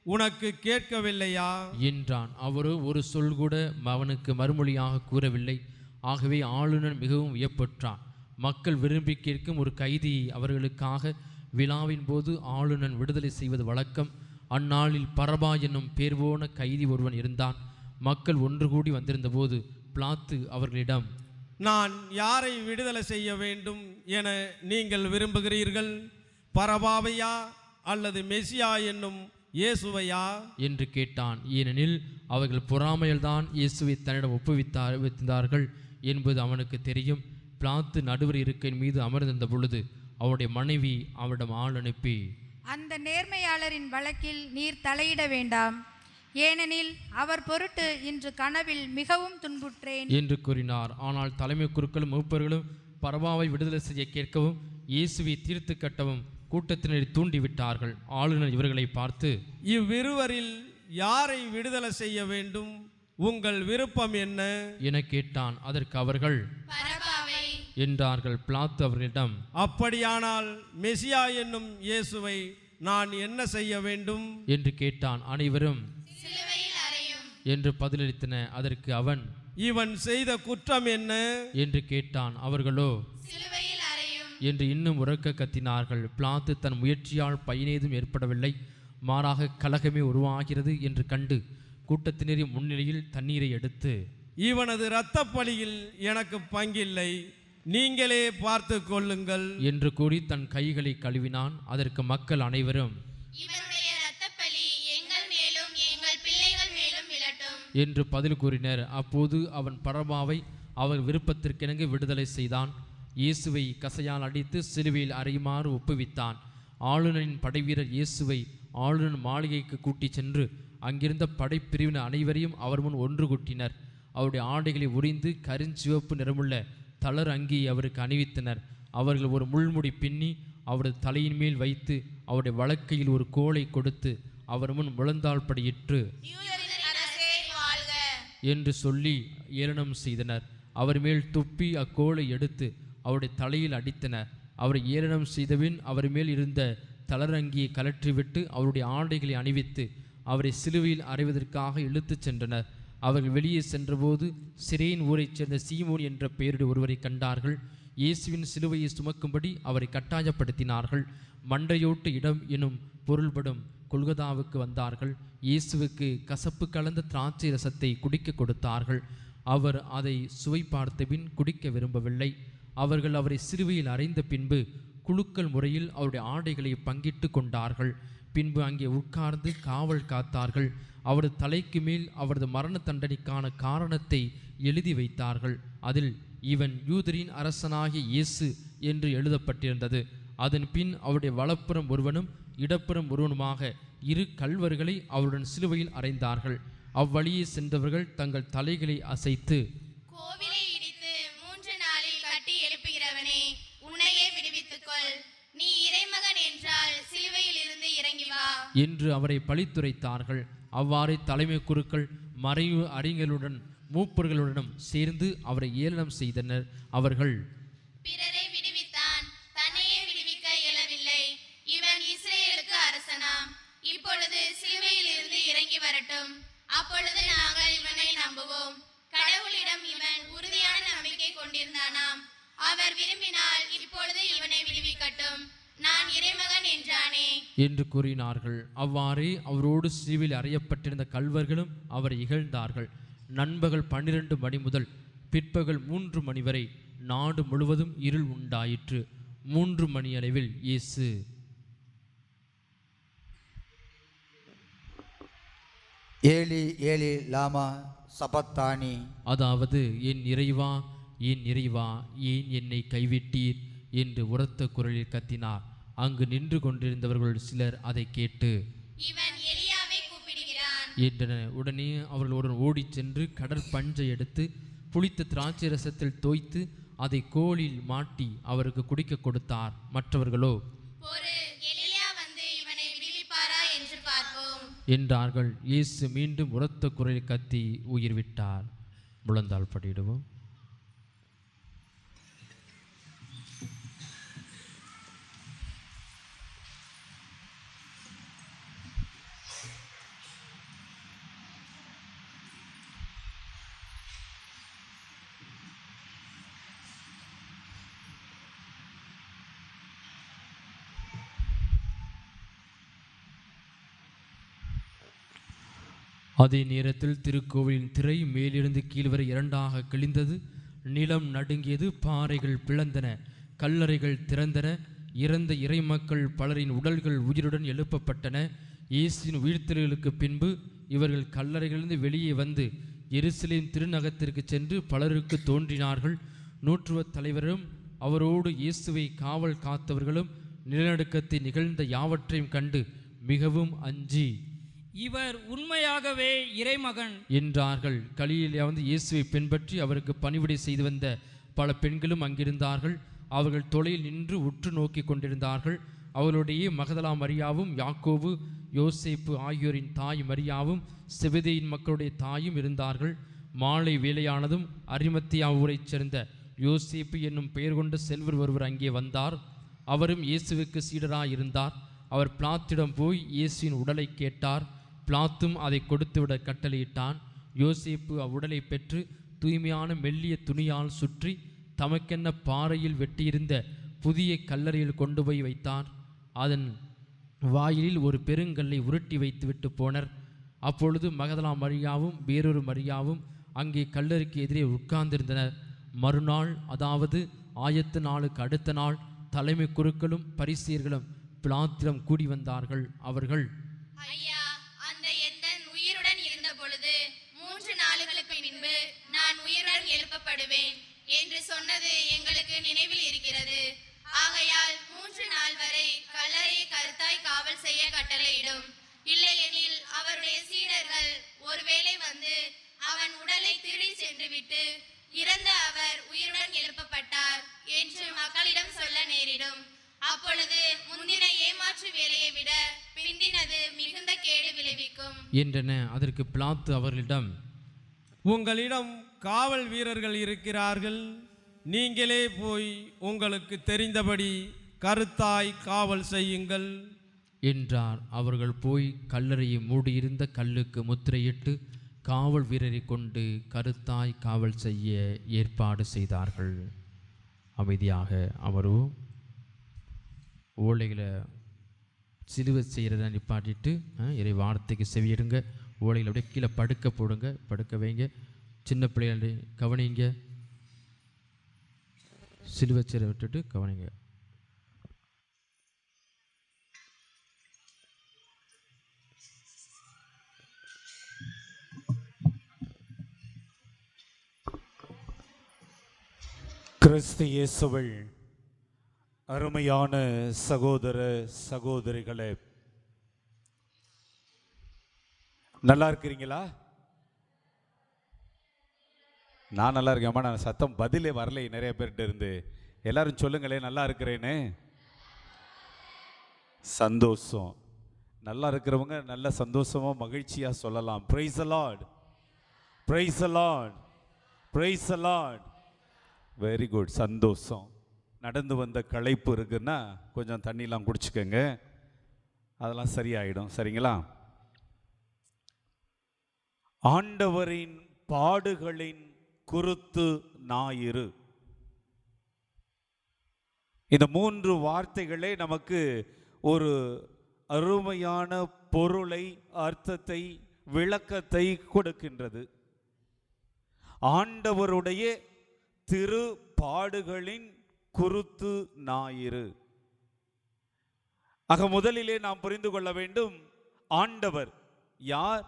உனக்கு கேட்கவில்லையா என்றான். அவரோ ஒரு சொல் கூட அவனுக்கு மறுமொழியாக கூறவில்லை. ஆகவே ஆளுநர் மிகவும் வியப்புற்றான். மக்கள் விரும்பி கேட்கும் ஒரு கைதியை அவர்களுக்காக விழாவின் போது ஆளுநர் விடுதலை செய்வது வழக்கம். அந்நாளில் பரபா என்னும் பேர் போன கைதி ஒருவன் இருந்தான். மக்கள் ஒன்று கூடி வந்திருந்த போது பிலாத்து அவர்களிடம், நான் யாரை விடுதலை செய்ய வேண்டும் என நீங்கள் விரும்புகிறீர்கள்? பரபாவையா அல்லது மெசியா என்னும் இயேசுவையா என்று கேட்டான். ஏனெனில் அவர்கள் பொறாமையில்தான் இயேசுவை தன்னிடம் ஒப்புவித்தார்கள் என்பது அவனுக்கு தெரியும். பிலாத்து நடுவர் இருக்கையின் மீது அமர்ந்திருந்த பொழுது அவருடைய மனைவி அவரிடம் ஆள் அனுப்பி, அந்த நேர்மையாளரின் வழக்கில் நீர் தலையிட வேண்டாம், ஏனெனில் அவர் பொருட்டு இன்று கனவில் மிகவும் துன்புற்றேன் என்று கூறினார். ஆனால் தலைமை குருக்களும் மூப்பர்களும் பரபாவை விடுதலை செய்ய கேட்கவும் இயேசுவை தீர்த்து கட்டவும் கூட்டத்தினரை தூண்டிவிட்டார்கள். ஆளுநர் இவர்களை பார்த்து, இவ்விருவரில் யாரை விடுதலை செய்ய வேண்டும்? உங்கள் விருப்பம் என்ன என கேட்டான். அதற்கு அவர்கள் என்றார்கள். பிலாத்து அவர்களிடம், அப்படியானால் மெசியா என்னும் இயேசுவை நான் என்ன செய்ய வேண்டும் என்று கேட்டான். அனைவரும் என்று பதிலளித்தன. அதற்கு அவன், இவன் செய்த குற்றம் என்ன என்று கேட்டான். அவர்களோ என்று இன்னும் உரக்க கத்தினார்கள். பிலாத்து தன் முயற்சியால் பயனேதும் ஏற்படவில்லை, மாறாக கலகமே உருவாகிறது என்று கண்டு கூட்டத்தினரின் முன்னிலையில் தண்ணீரை எடுத்து, இவனது இரத்த பலியில் எனக்கு பங்கில்லை, நீங்களே பார்த்து கொள்ளுங்கள் என்று கூறி தன் கைகளை கழுவினான். அதற்கு மக்கள் அனைவரும் என்று பதில் கூறினர். அப்போது அவன் பரபாவை அவர் விருப்பத்திற்கிணங்க விடுதலை செய்தான். இயேசுவை கசையால் அடித்து சிலுவையில் அறையுமாறு ஒப்புவித்தான். ஆளுநரின் படைவீரர் இயேசுவை ஆளுநர் மாளிகைக்கு கூட்டிச் சென்று அங்கிருந்த படைப்பிரிவினர் அனைவரையும் அவர் முன் ஒன்று கூட்டினர். அவருடைய ஆடைகளை உரிந்து கருஞ்சிவப்பு நிறமுள்ள தளர் அங்கியை அவருக்கு அணிவித்தனர். அவர்கள் ஒரு முள்முடி பின்னி அவரது தலையின் மேல் வைத்து அவருடைய வலக்கையில் ஒரு கோலை கொடுத்து அவர் முன் முழந்தாள் படியிற்று என்று சொல்லி ஏளனம் செய்தனர். அவர் மேல் துப்பி அக்கோலை எடுத்து அவருடைய தலையில் அடித்தனர். அவரை ஏளனம் செய்தபின் அவர் மேல் இருந்த தளரங்கியை கலற்றிவிட்டு அவருடைய ஆடைகளை அணிவித்து அவரை சிலுவையில் அறைவதற்காக இழுத்துச் சென்றனர். அவர்கள் வெளியே சென்றபோது சிரேன் ஊரைச் சேர்ந்த சீமோன் என்ற பெயருடைய ஒருவரை கண்டார்கள். இயேசுவின் சிலுவையை சுமக்கும்படி அவரை கட்டாயப்படுத்தினார்கள். மண்டையோட்டு இடம் எனும் பொருள்படும் கொல்கதாவுக்கு வந்தார்கள். இயேசுவுக்கு கசப்பு கலந்த திராட்சை ரசத்தை குடிக்க கொடுத்தார்கள். அவர் அதை சுவை பார்த்தபின் குடிக்க விரும்பவில்லை. அவர்கள் அவரை சிலுவையில் அறைந்த பின்பு குழுக்கள் முறையில் அவருடைய ஆடைகளை பங்கிட்டு கொண்டார்கள். பின்பு அங்கே உட்கார்ந்து காவல் காத்தார்கள். அவரது தலைக்கு மேல் அவரது மரண தண்டனைக்கான காரணத்தை எழுதி வைத்தார்கள். அதில் இவன் யூதரின் அரசனாகிய இயேசு என்று எழுதப்பட்டிருந்தது. அதன் பின் அவருடைய வலப்புறம் ஒருவனும் இடப்புறம் ஒருவனுமாக 2 கல்வர்களை அவருடன் சிலுவையில் அறைந்தார்கள். அவ்வழியே சென்றவர்கள் தங்கள் தலைகளை அசைத்து, கோவிலை இடித்து 3 நாளில் கட்டி எழுப்புகிறவனே, உன்னையே விடுவித்துக்கொள். நீ இறைமகன் என்றால் சிலுவையில் இருந்து இறங்கி வா என்று அவரை பழித்துரைத்தார்கள். அவ்வாறே தலைமை குருக்கள் மறைவு அறிஞர்களுடன் மூப்பர்களுடனும் சேர்ந்து அவரை ஏளனம் செய்தனர். அவர்கள், பிறரை விடுவித்தான், தன்னையே விடுவிக்க இயலவில்லை. இவன் இஸ்ரேலுக்கு அரசனாம். இப்பொழுது சிலுவையில் இருந்து இறங்கி வரட்டும், அப்பொழுது நாங்கள் இவனை நம்புவோம். கடவுளிடம் இவன் உறுதியான நம்பிக்கை கொண்டிருந்தானாம். அவர் விரும்பினால் இப்பொழுது இவனை விடுவிக்கட்டும், நான் இறைமகன் என்றானே என்று கூறினார்கள். அவ்வாறே அவரோடு சிலுவையில் அறையப்பட்டிருந்த கள்வர்களும் அவரை இகழ்ந்தார்கள். நண்பகல் 12 மணி முதல் பிற்பகல் 3 மணி வரை நாடு முழுவதும் இருள் உண்டாயிற்று. 3 மணி அளவில் இயேசு, ஏலி ஏலி லாமா சபத்தானி, அதாவது என் இறைவா என் இறைவா ஏன் என்னை கைவிட்டீர் என்று உரத்த குரலில் கத்தினார். அங்கு நின்று கொண்டிருந்தவர்கள் சிலர் அதை கேட்டு, இவன் எலியாவை கூப்பிடுகிறான் என்றனர். உடனே அவர்களுடன் ஓடிச் சென்று கடற்பஞ்சை எடுத்து புளித்த திராட்சை ரசத்தில் தோய்த்து அதை கோலில் மாட்டி அவருக்கு குடிக்க கொடுத்தார். மற்றவர்களோ, ஒரு எலியா வந்து இவனை விடுவிப்பாரா என்று பார்ப்போம் என்றார்கள். இயேசு மீண்டும் உரத்த குரலில் கத்தி உயிர் விட்டார். முழந்தாள் படியிடுவோம். அதே நேரத்தில் திருக்கோவிலின் திரை மேலிருந்து கீழ்வரை 2ஆக கிழிந்தது. நிலம் நடுங்கியது, பாறைகள் பிளந்தன, கல்லறைகள் திறந்தன. இறந்த இறைமக்கள் பலரின் உடல்கள் உயிருடன் எழுப்பப்பட்டன. இயேசுவின் உயிர்த்தெழுதலுக்கு பின்பு இவர்கள் கல்லறைகளிலிருந்து வெளியே வந்து எருசலேம் திருநகரத்திற்கு சென்று பலருக்கு தோன்றினார்கள். நூற்றுவத் தலைவரும் அவரோடு இயேசுவை காவல் காத்தவர்களும் நிலநடுக்கத்தை நிகழ்ந்த யாவற்றையும் கண்டு மிகவும் அஞ்சி, இவர் உண்மையாகவே இறைமகன் என்றார்கள். கலிலேயா வந்து இயேசுவை பின்பற்றி அவருக்கு பணிவிடை செய்து வந்த பல பெண்களும் அங்கிருந்தார்கள். அவர்கள் தொலையில் நின்று உற்று நோக்கி கொண்டிருந்தார்கள். அவர்களுடைய மகதலா மரியாவும் யாக்கோபு யோசேப்பு ஆகியோரின் தாய் மரியாவும் செபதேயின் மக்களுடைய தாயும் இருந்தார்கள். மாலை வேளையானதும் அரிமத்தியா ஊரைச் சேர்ந்த யோசேப்பு என்னும் பெயர் கொண்ட செல்வர் ஒருவர் அங்கே வந்தார். அவரும் இயேசுவுக்கு சீடராயிருந்தார். அவர் பிலாத்திடம் போய் இயேசுவின் உடலை கேட்டார். பிலாத்தும் அதை கொடுத்துவிட கட்டளையிட்டான். யோசேப்பு அவ்வுடலை பெற்று தூய்மையான மெல்லிய துணியால் சுற்றி தமக்கென்ன பாறையில் வெட்டியிருந்த புதிய கல்லறையில் கொண்டு போய் வைத்தார். அதன் வாயிலில் ஒரு பெருங்கல்லை உருட்டி வைத்துவிட்டு போனர். அப்பொழுது மகதலா மரியாவும் வேறொரு மரியாவும் அங்கே கல்லறைக்கு எதிரே உட்கார்ந்திருந்தனர். மறுநாள், அதாவது ஆயத்த நாளுக்கு அடுத்த நாள், தலைமை குருக்களும் பரிசேயர்களும் பிலாத்திடம் கூடி வந்தார்கள். அவர்கள், ஐயா, அந்த எத்தன் உயிருடன் இருந்த பொழுது 3 நாளுகளுக்கு பின்பு நான் உயிருடன் எழுப்பப்படுவேன் என்று சொன்னது எங்களுக்கு நினைவில் இருக்கிறது. ஆகையால் 3 நாள் வரை கல்லறையை கருத்தாய் காவல் செய்ய கட்டளையிடும். இல்லையெனில் அவருடைய சீடர்கள் ஒருவேளை வந்து அவன் உடலை திருடி சென்று விட்டு இறந்த அவர் உயிருடன் எழுப்பப்பட்டார் என்று மக்களிடம் சொல்ல நேரிடும். அப்பொழுது முந்தின ஏமாற்று வேலையை விட பிந்தினது மிகுந்த கேடு விளைவிக்கும் என்றன. அதற்கு பிலாத்து அவர்களிடம், உங்களிடம் காவல் வீரர்கள் இருக்கிறார்கள், நீங்களே போய் உங்களுக்கு தெரிந்தபடி கருத்தாய் காவல் செய்யுங்கள் என்றார். அவர்கள் போய் கல்லறையை மூடியிருந்த கல்லுக்கு முத்திரையிட்டு காவல் வீரரை கொண்டு கருத்தாய் காவல் செய்ய ஏற்பாடு செய்தார்கள். அமைதியாக அமருவோம். ஓலைகளை சிலுவை செய்கிறத நிப்பாட்டிட்டு இறை வார்த்தைக்கு செவியிடுங்க. ஓலைகளை அப்படியே கீழே படுக்க போடுங்க, படுக்க வைங்க. சின்ன பிள்ளைகளை கவனிங்க, சிலுவை செய்கிற விட்டுட்டு கவனிங்க. கிறிஸ்து இயேசுவில் அருமையான சகோதர சகோதரிகளே, நல்லா இருக்கிறீங்களா? நான் நல்லா இருக்கேன். நான் சத்தம் பதிலே வரலை நிறைய பேர்கிட்ட இருந்து. எல்லாரும் சொல்லுங்களேன், நல்லா இருக்கிறேன்னு. சந்தோஷம். நல்லா இருக்கிறவங்க நல்ல சந்தோஷமா மகிழ்ச்சியா சொல்லலாம். Price the lord, praise the lord, praise the Lord. Very good. சந்தோஷம். நடந்து வந்த களைப்பு இருக்குன்னா கொஞ்சம் தண்ணிலாம் குடிச்சுக்கோங்க, அதெல்லாம் சரியாயிடும். சரிங்களா? ஆண்டவரின் பாடுகளின் குருத்து ஞாயிறு, இந்த 3 வார்த்தைகளே நமக்கு ஒரு அருமையான பொருளை, அர்த்தத்தை, விளக்கத்தை கொடுக்கின்றது. ஆண்டவருடைய திரு பாடுகளின் குருத்து ஞாயிறு. ஆக முதலிலே நாம் புரிந்து கொள்ள வேண்டும், ஆண்டவர் யார்?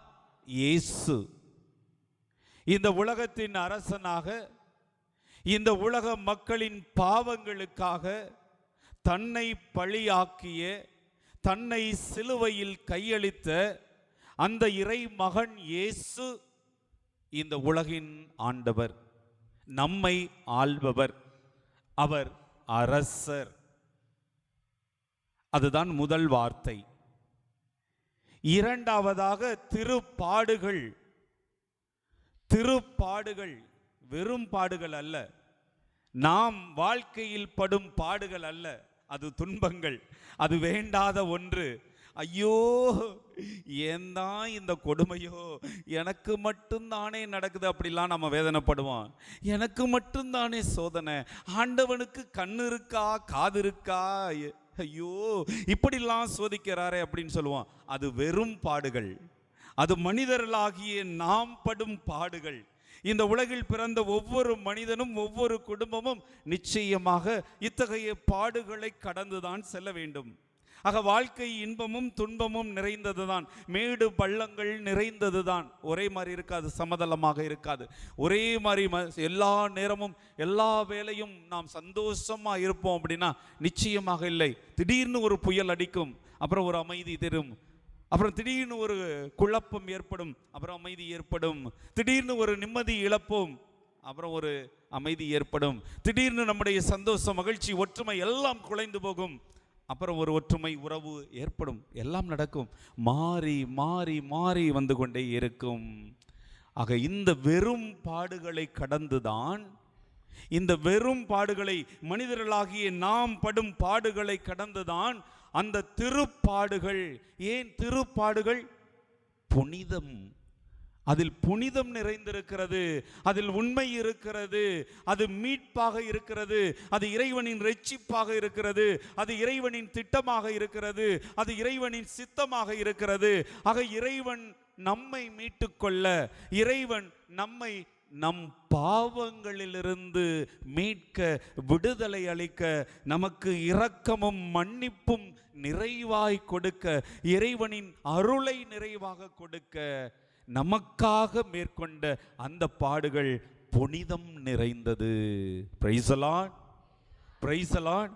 இயேசு. இந்த உலகத்தின் அரசனாக, இந்த உலக மக்களின் பாவங்களுக்காக தன்னை பழியாக்கிய, தன்னை சிலுவையில் கையளித்த அந்த இறை மகன் இயேசு இந்த உலகின் ஆண்டவர், நம்மை ஆள்பவர், அவர் அரசர். அதுதான் முதல் வார்த்தை. இரண்டாவதாக திருப்பாடுகள். திருப்பாடுகள் வெறும் பாடுகள் அல்ல, நாம் வாழ்க்கையில் படும் பாடுகள் அல்ல, அது துன்பங்கள், அது வேண்டாத ஒன்று. ஐயோ, ஏன் தான் இந்த கொடுமையோ, எனக்கு மட்டும்தானே நடக்குது அப்படிலாம் நம்ம வேதனைப்படுவோம். எனக்கு மட்டும்தானே சோதனை, ஆண்டவனுக்கு கண்ணு இருக்கா, காது இருக்கா, ஐயோ இப்படிலாம் சோதிக்கிறாரே அப்படின்னு சொல்லுவோம். அது வெறும் பாடுகள், அது மனிதர்களாகிய நாம் படும் பாடுகள். இந்த உலகில் பிறந்த ஒவ்வொரு மனிதனும், ஒவ்வொரு குடும்பமும் நிச்சயமாக இத்தகைய பாடுகளை கடந்துதான் செல்ல வேண்டும். ஆக வாழ்க்கை இன்பமும் துன்பமும் நிறைந்ததுதான், மேடு பள்ளங்கள் நிறைந்ததுதான். ஒரே மாதிரி இருக்காது, சமதளமாக இருக்காது. ஒரே மாதிரி எல்லா நேரமும் எல்லா வேளையும் நாம் சந்தோஷமா இருப்போம் அப்படின்னா நிச்சயமாக இல்லை. திடீர்னு ஒரு புயல் அடிக்கும், அப்புறம் ஒரு அமைதி தரும், அப்புறம் திடீர்னு ஒரு குழப்பம் ஏற்படும், அப்புறம் அமைதி ஏற்படும். திடீர்னு ஒரு நிம்மதி இழப்போம், அப்புறம் ஒரு அமைதி ஏற்படும். திடீர்னு நம்முடைய சந்தோஷம், மகிழ்ச்சி, ஒற்றுமை எல்லாம் குலைந்து போகும், அப்புறம் ஒரு ஒற்றுமை உறவு ஏற்படும். எல்லாம் நடக்கும், மாறி மாறி மாறி வந்து கொண்டே இருக்கும். ஆக இந்த வெறும் பாடுகளை கடந்துதான், இந்த வெறும் பாடுகளை, மனிதர்களாகிய நாம் படும் பாடுகளை கடந்துதான் அந்த திருப்பாடுகள். ஏன் திருப்பாடுகள்? புனிதம். அதில் புனிதம் நிறைந்திருக்கிறது, அதில் உண்மை இருக்கிறது, அது மீட்பாக இருக்கிறது, அது இறைவனின் இரட்சிப்பாக இருக்கிறது, அது இறைவனின் திட்டமாக இருக்கிறது, அது இறைவனின் சித்தமாக இருக்கிறது. ஆக இறைவன் நம்மை மீட்டுக்கொள்ள, இறைவன் நம்மை நம் பாவங்களிலிருந்து மீட்க, விடுதலை அளிக்க, நமக்கு இரக்கமும் மன்னிப்பும் நிறைவாய் கொடுக்க, இறைவனின் அருளை நிறைவாக கொடுக்க நமக்காக மேற்கொண்ட அந்த பாடுகள் புனிதம் நிறைந்தது. Price the lord, praise the Lord.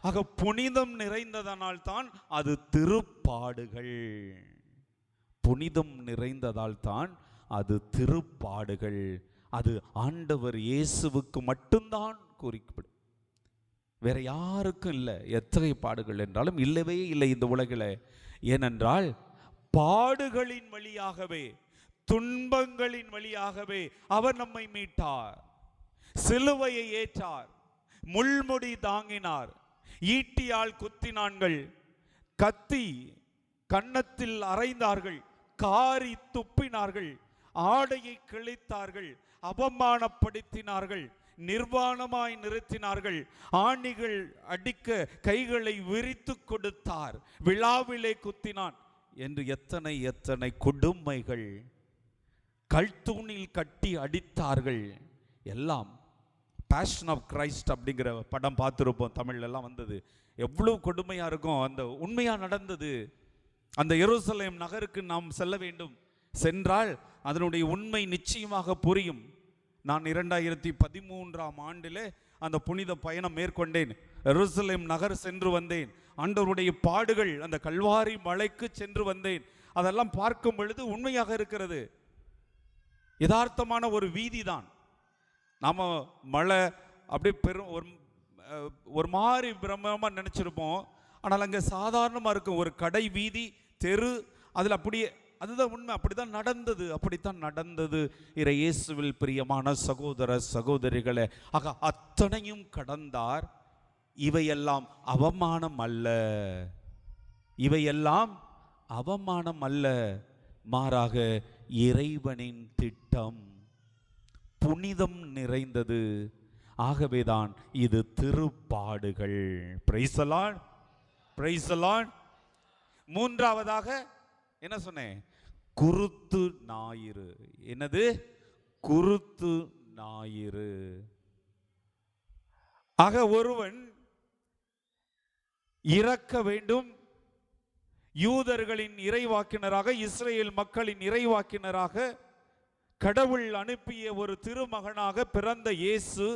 ஆக புனிதம் நிறைந்ததனால் தான் அது திருப்பாடுகள். புனிதம் நிறைந்ததால் தான் அது திருப்பாடுகள். அது ஆண்டவர் இயேசுவுக்கு மட்டும்தான் குறிக்கப்படும், வேற யாருக்கும் இல்லை. எத்தகைய பாடுகள் என்றாலும் இல்லவே இல்லை இந்த உலகில். ஏனென்றால் பாடுகளின் வழியாகவே, துன்பங்களின் வழியாகவே அவர் நம்மை மீட்டார். சிலுவையை ஏற்றார், முள்முடி தாங்கினார், ஈட்டியால் குத்தினார்கள், கத்தி கன்னத்தில் அறைந்தார்கள், காரி துப்பினார்கள், ஆடையை கிழித்தார்கள், அவமானப்படுத்தினார்கள், நிர்வாணமாய் நிறுத்தினார்கள், ஆணிகள் அடிக்க கைகளை விரித்து கொடுத்தார், விழாவிலே குத்தினான் என்று எத்தனை எத்தனை கொடுமைகள், கல்தூணில் கட்டி அடித்தார்கள். எல்லாம் பேஷன் ஆஃப் கிரைஸ்ட் அப்படிங்கிற படம் பார்த்துருப்போம், தமிழ்லாம் வந்தது. எவ்வளவு கொடுமையாக இருக்கும். அந்த உண்மையாக நடந்தது. அந்த எருசலேம் நகருக்கு நாம் செல்ல வேண்டும், சென்றால் அதனுடைய உண்மை நிச்சயமாக புரியும். நான் 2013ஆம் ஆண்டிலே அந்த புனித பயணம் மேற்கொண்டேன். எருசலேம் நகர் சென்று வந்தேன். ஆண்டவருடைய பாடுகள், அந்த கல்வாரி மலைக்கு சென்று வந்தேன். அதெல்லாம் பார்க்கும் பொழுது உண்மையாக இருக்கிறது. யதார்த்தமான ஒரு வீதி தான். நாம் மலை அப்படியே பெரும் ஒரு மாதிரி பிரம்மமாக நினச்சிருப்போம். ஆனால் அங்கே சாதாரணமாக இருக்கும். ஒரு கடை வீதி, தெரு, அதில் அப்படியே அதுதான் உண்மை. அப்படித்தான் நடந்தது இறை இயேசுவில் பிரியமான சகோதர சகோதரிகளே. ஆக அத்தனையும் கடந்தார். இவையெல்லாம் அவமானம் அல்ல, இவையெல்லாம் அவமானம் அல்ல, மாறாக இறைவனின் திட்டம், புனிதம் நிறைந்தது. ஆகவேதான் இது திருப்பாடுகள். Praise the lord, praise the lord. மூன்றாவதாக என்ன சொன்னேன்? குருத்து ஞாயிறு. என்னது? குருத்து ஞாயிறு. ஆக ஒருவன் இறக்க வேண்டும், யூதர்களின் இறைவாக்கினராக, இஸ்ரேல் மக்களின் இறைவாக்கினராக, கடவுள் அனுப்பிய ஒரு திருமகனாக பிறந்த இயேசு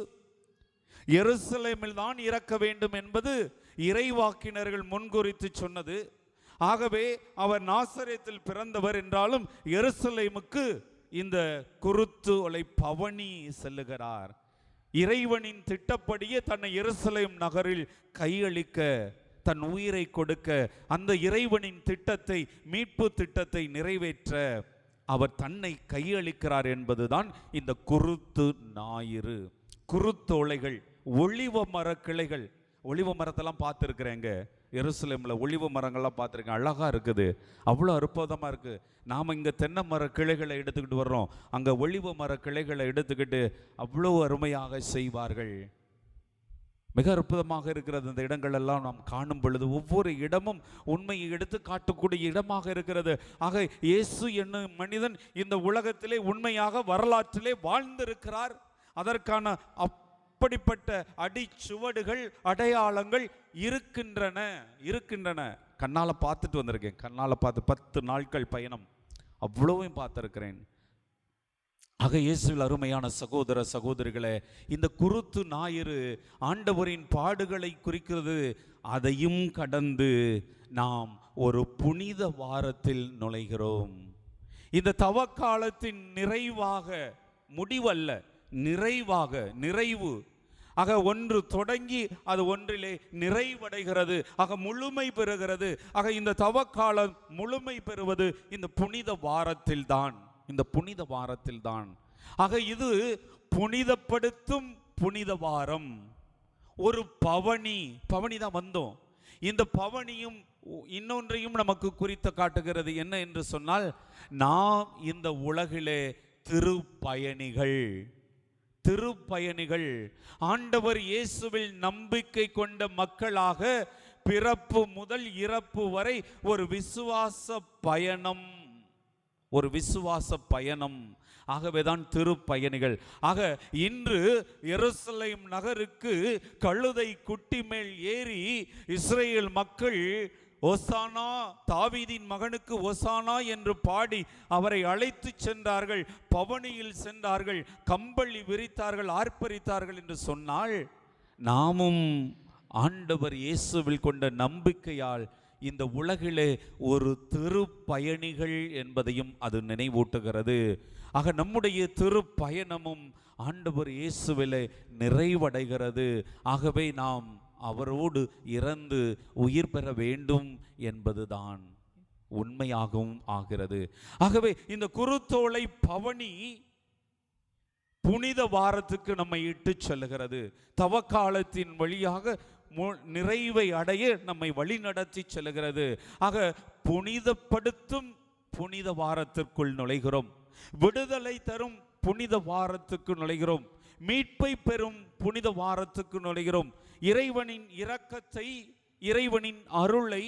எருசலேமில் தான் இறக்க வேண்டும் என்பது இறைவாக்கினர்கள் முன்குறித்து சொன்னது. ஆகவே அவர் நாசரேத்தில் பிறந்தவர் என்றாலும் எருசலேமுக்கு இந்த குருத்து ஒலை பவனி செல்லுகிறார். இறைவனின் திட்டப்படியே தன்னை எருசலேம் நகரில் கையளிக்க, தன் உயிரை கொடுக்க, அந்த இறைவனின் திட்டத்தை, மீட்பு திட்டத்தை நிறைவேற்ற அவர் தன்னை கையளிக்கிறார் என்பதுதான் இந்த குருத்து ஞாயிறு. குருத்தோலைகள், ஒளிவ மர கிளைகள். ஒளிவ மரத்தெல்லாம் பார்த்துருக்குறேங்க, எருசலேமில் ஒளிவ மரங்கள்லாம் பார்த்துருக்கேன். அழகாக இருக்குது, அவ்வளோ அற்புதமாக இருக்குது. நாம் இங்கே தென்னை மர கிளைகளை எடுத்துக்கிட்டு வர்றோம், அங்கே ஒளிவ மர கிளைகளை எடுத்துக்கிட்டு அவ்வளோ அருமையாக செய்வார்கள். மிக அற்புதமாக இருக்கிறது. இந்த இடங்கள் எல்லாம் நாம் காணும் பொழுது ஒவ்வொரு இடமும் உண்மையை எடுத்து காட்டக்கூடிய இடமாக இருக்கிறது. ஆக இயேசு என்னும் மனிதன் இந்த உலகத்திலே உண்மையாக வரலாற்றிலே வாழ்ந்திருக்கிறார். அதற்கான அப்படிப்பட்ட அடிச்சுவடுகள், அடையாளங்கள் இருக்கின்றன. கண்ணால் பார்த்துட்டு வந்திருக்கேன், கண்ணால் பார்த்து 10 நாட்கள் பயணம், அவ்வளவும் பார்த்துருக்கிறேன். ஆக இயேசுவில் அருமையான சகோதர சகோதரிகளே, இந்த குருத்து ஞாயிறு ஆண்டவரின் பாடுகளை குறிக்கிறது. அதையும் கடந்து நாம் ஒரு புனித வாரத்தில் நுழைகிறோம். இந்த தவக்காலத்தின் நிறைவாக, முடிவல்ல, நிறைவு. ஆக ஒன்று தொடங்கி அது ஒன்றிலே நிறைவடைகிறது, ஆக முழுமை பெறுகிறது. ஆக இந்த தவக்காலம் முழுமை பெறுவது இந்த புனித வாரத்தில் தான். ஆக இது புனிதப்படுத்தும் புனித வாரம். ஒரு பவனி தான் வந்தோம். இந்த பவனியும் இன்னொன்றையும் நமக்கு குறித்து காட்டுகிறது. என்ன என்று சொன்னால், நாம் இந்த உலகிலே திருப்பயணிகள், ஆண்டவர் இயேசுவில் நம்பிக்கை கொண்ட மக்களாக பிறப்பு முதல் இறப்பு வரை ஒரு விசுவாச பயணம். ஆகவேதான் திருப்பயணிகள். ஆக இன்று எருசலேம் நகருக்கு கழுதை குட்டி மேல் ஏறி இஸ்ரேல் மக்கள் ஓசானா, தாவீதின் மகனுக்கு ஓசானா என்று பாடி அவரை அழைத்து சென்றார்கள், பவனியில் சென்றார்கள், கம்பளி விரித்தார்கள், ஆர்ப்பரித்தார்கள் என்று சொன்னால், நாமும் ஆண்டவர் இயேசுவில் கொண்ட நம்பிக்கையால் இந்த உலகிலே ஒரு திருப்பயணிகள் என்பதையும் அது நினைவூட்டுகிறது. ஆக நம்முடைய திருப்பயணமும் ஆண்டவர் இயேசுவிலே நிறைவடைகிறது. ஆகவே நாம் அவரோடு இறந்து உயிர் பெற வேண்டும் என்பதுதான் உண்மையாகவும் ஆகிறது. ஆகவே இந்த குருத்தோலை பவனி புனித வாரத்துக்கு நம்மை இட்டு செல்லுகிறது. தவக்காலத்தின் வழியாக நிறைவை அடைய நம்மை வழி நடத்தி செல்லுகிறது. ஆக புனிதப்படுத்தும் புனித வாரத்திற்குள் நுழைகிறோம். விடுதலை தரும் புனித வாரத்துக்கு நுழைகிறோம். மீட்பை பெறும் புனித வாரத்துக்கு நுழைகிறோம். இறைவனின் இரக்கத்தை, இறைவனின் அருளை,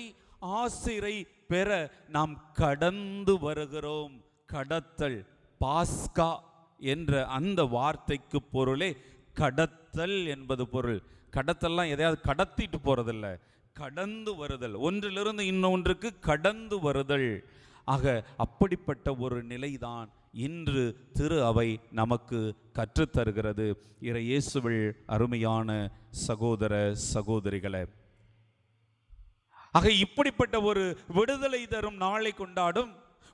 ஆசிரை பெற நாம் கடந்து வருகிறோம். கடத்தல், பாஸ்கா என்ற அந்த வார்த்தைக்கு பொருளே கடத்தல் என்பது பொருள். கடத்தல்லாம் எதையாவது கடத்திட்டு போறதில்ல, கடந்து வருதல், ஒன்றிலிருந்து இன்னொன்றுக்கு கடந்து வருதல். ஆக அப்படிப்பட்ட ஒரு நிலைதான் இன்று திரு அவை நமக்கு கற்றுத்தருகிறது. இறை இயேசுவில் அருமையான சகோதர சகோதரிகளே, ஆக இப்படிப்பட்ட ஒரு விடுதலை தரும் நாளை கொண்டாடும்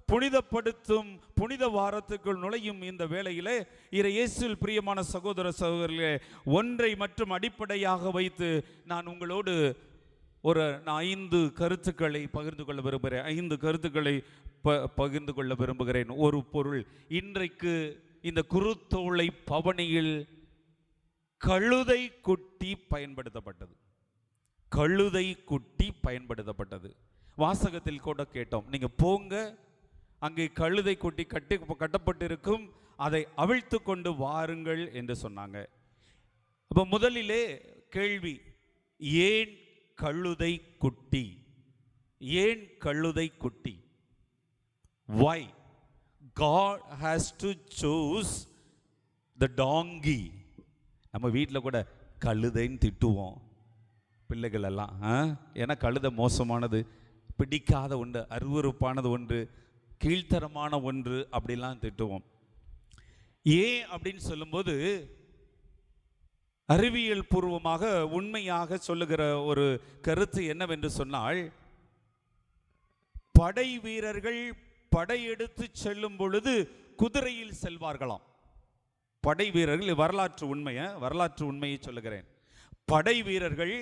புனிதப்படுத்தும் புனித வாரத்துக்குள் நுழையும் இந்த வேளையிலே இறை இயேசுவில் பிரியமான சகோதர சகோதரிகளே, ஒன்றை மற்றும் அடிப்படையாக வைத்து நான் உங்களோடு நான் 5 கருத்துக்களை பகிர்ந்து கொள்ள விரும்புகிறேன். 5 கருத்துக்களை பகிர்ந்து கொள்ள விரும்புகிறேன். ஒரு பொருள், இன்றைக்கு இந்த குருத்தோலை பவனியில் கழுதை குட்டி பயன்படுத்தப்பட்டது. கழுதை குட்டி பயன்படுத்தப்பட்டது. வாசகத்தில் கூட கேட்டோம், நீங்க போங்க, அங்கே கழுதை குட்டி கட்டப்பட்டிருக்கும், அதை அவிழ்த்து கொண்டு வாருங்கள் என்று சொன்னாங்க. அப்ப முதலிலே கேள்வி, ஏன் கழுதை குட்டி? ஏன் கழுதை குட்டி? Why God has to choose the donkey? நம்ம வீட்டில் கூட கழுதைன்னு திட்டுவோம் பிள்ளைகள் எல்லாம். ஏன்னா கழுதை மோசமானது, பிடிக்காத ஒன்று, அருவருப்பானது ஒன்று, கீழ்த்தரமான ஒன்று அப்படிலாம் திட்டுவோம். ஏன் அப்படின்னு சொல்லும்போது அறிவியல் பூர்வமாக உண்மையாக சொல்லுகிற ஒரு கருத்து என்னவென்று சொன்னால், படை வீரர்கள் படையெடுத்து செல்லும் பொழுது குதிரையில் செல்வார்களாம். படை வீரர்கள், வரலாற்று உண்மையை சொல்லுகிறேன். படை வீரர்கள்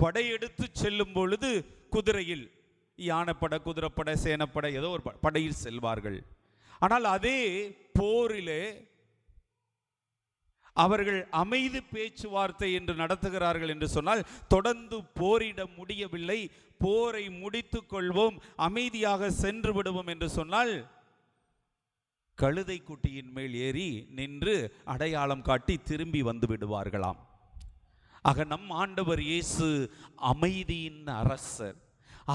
படையெடுத்து செல்லும் பொழுது குதிரையில், யானைப்படை, குதிரைப்படை, சேனப்படை, ஏதோ ஒரு படையில் செல்வார்கள். ஆனால் அதே போரிலே அவர்கள் அமைதி பேச்சுவார்த்தை என்று நடத்துகிறார்கள் என்று சொன்னால், தொடர்ந்து போரிட முடியவில்லை, போரை முடித்துக் கொள்வோம், அமைதியாக சென்று விடுவோம் என்று சொன்னால், கழுதை குட்டியின் மேல் ஏறி நின்று அடையாளம் காட்டி திரும்பி வந்து விடுவார்களாம். ஆக நம் ஆண்டவர் இயேசு அமைதியின் அரசர்.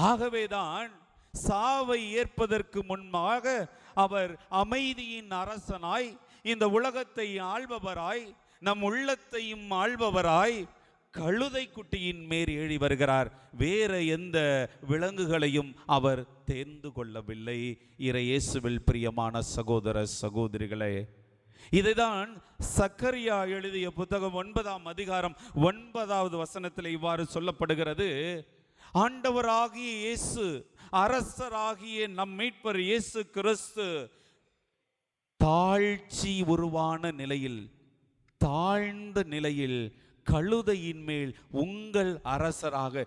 ஆகவேதான் சாவை ஏற்பதற்கு முன்பாக அவர் அமைதியின் அரசனாய், இந்த உலகத்தை ஆள்பவராய், நம் உள்ளத்தையும் ஆள்பவராய் கழுதை குட்டியின் மேல் ஏறி வருகிறார். வேற எந்த விலங்குகளையும் அவர் தேர்ந்து கொள்ளவில்லை. இயேசுவில் பிரியமான சகோதர சகோதரிகளே, இதைதான் சக்கரியா எழுதிய புத்தகம் 9ஆம் அதிகாரம் 9வது வசனத்தில் இவ்வாறு சொல்லப்படுகிறது. ஆண்டவராகிய இயேசு, அரசராகிய நம் மீட்பர் இயேசு கிறிஸ்து தாழ்ச்சி உருவான நிலையில், தாழ்ந்த நிலையில் கழுதையின் மேல் உங்கள் அரசராக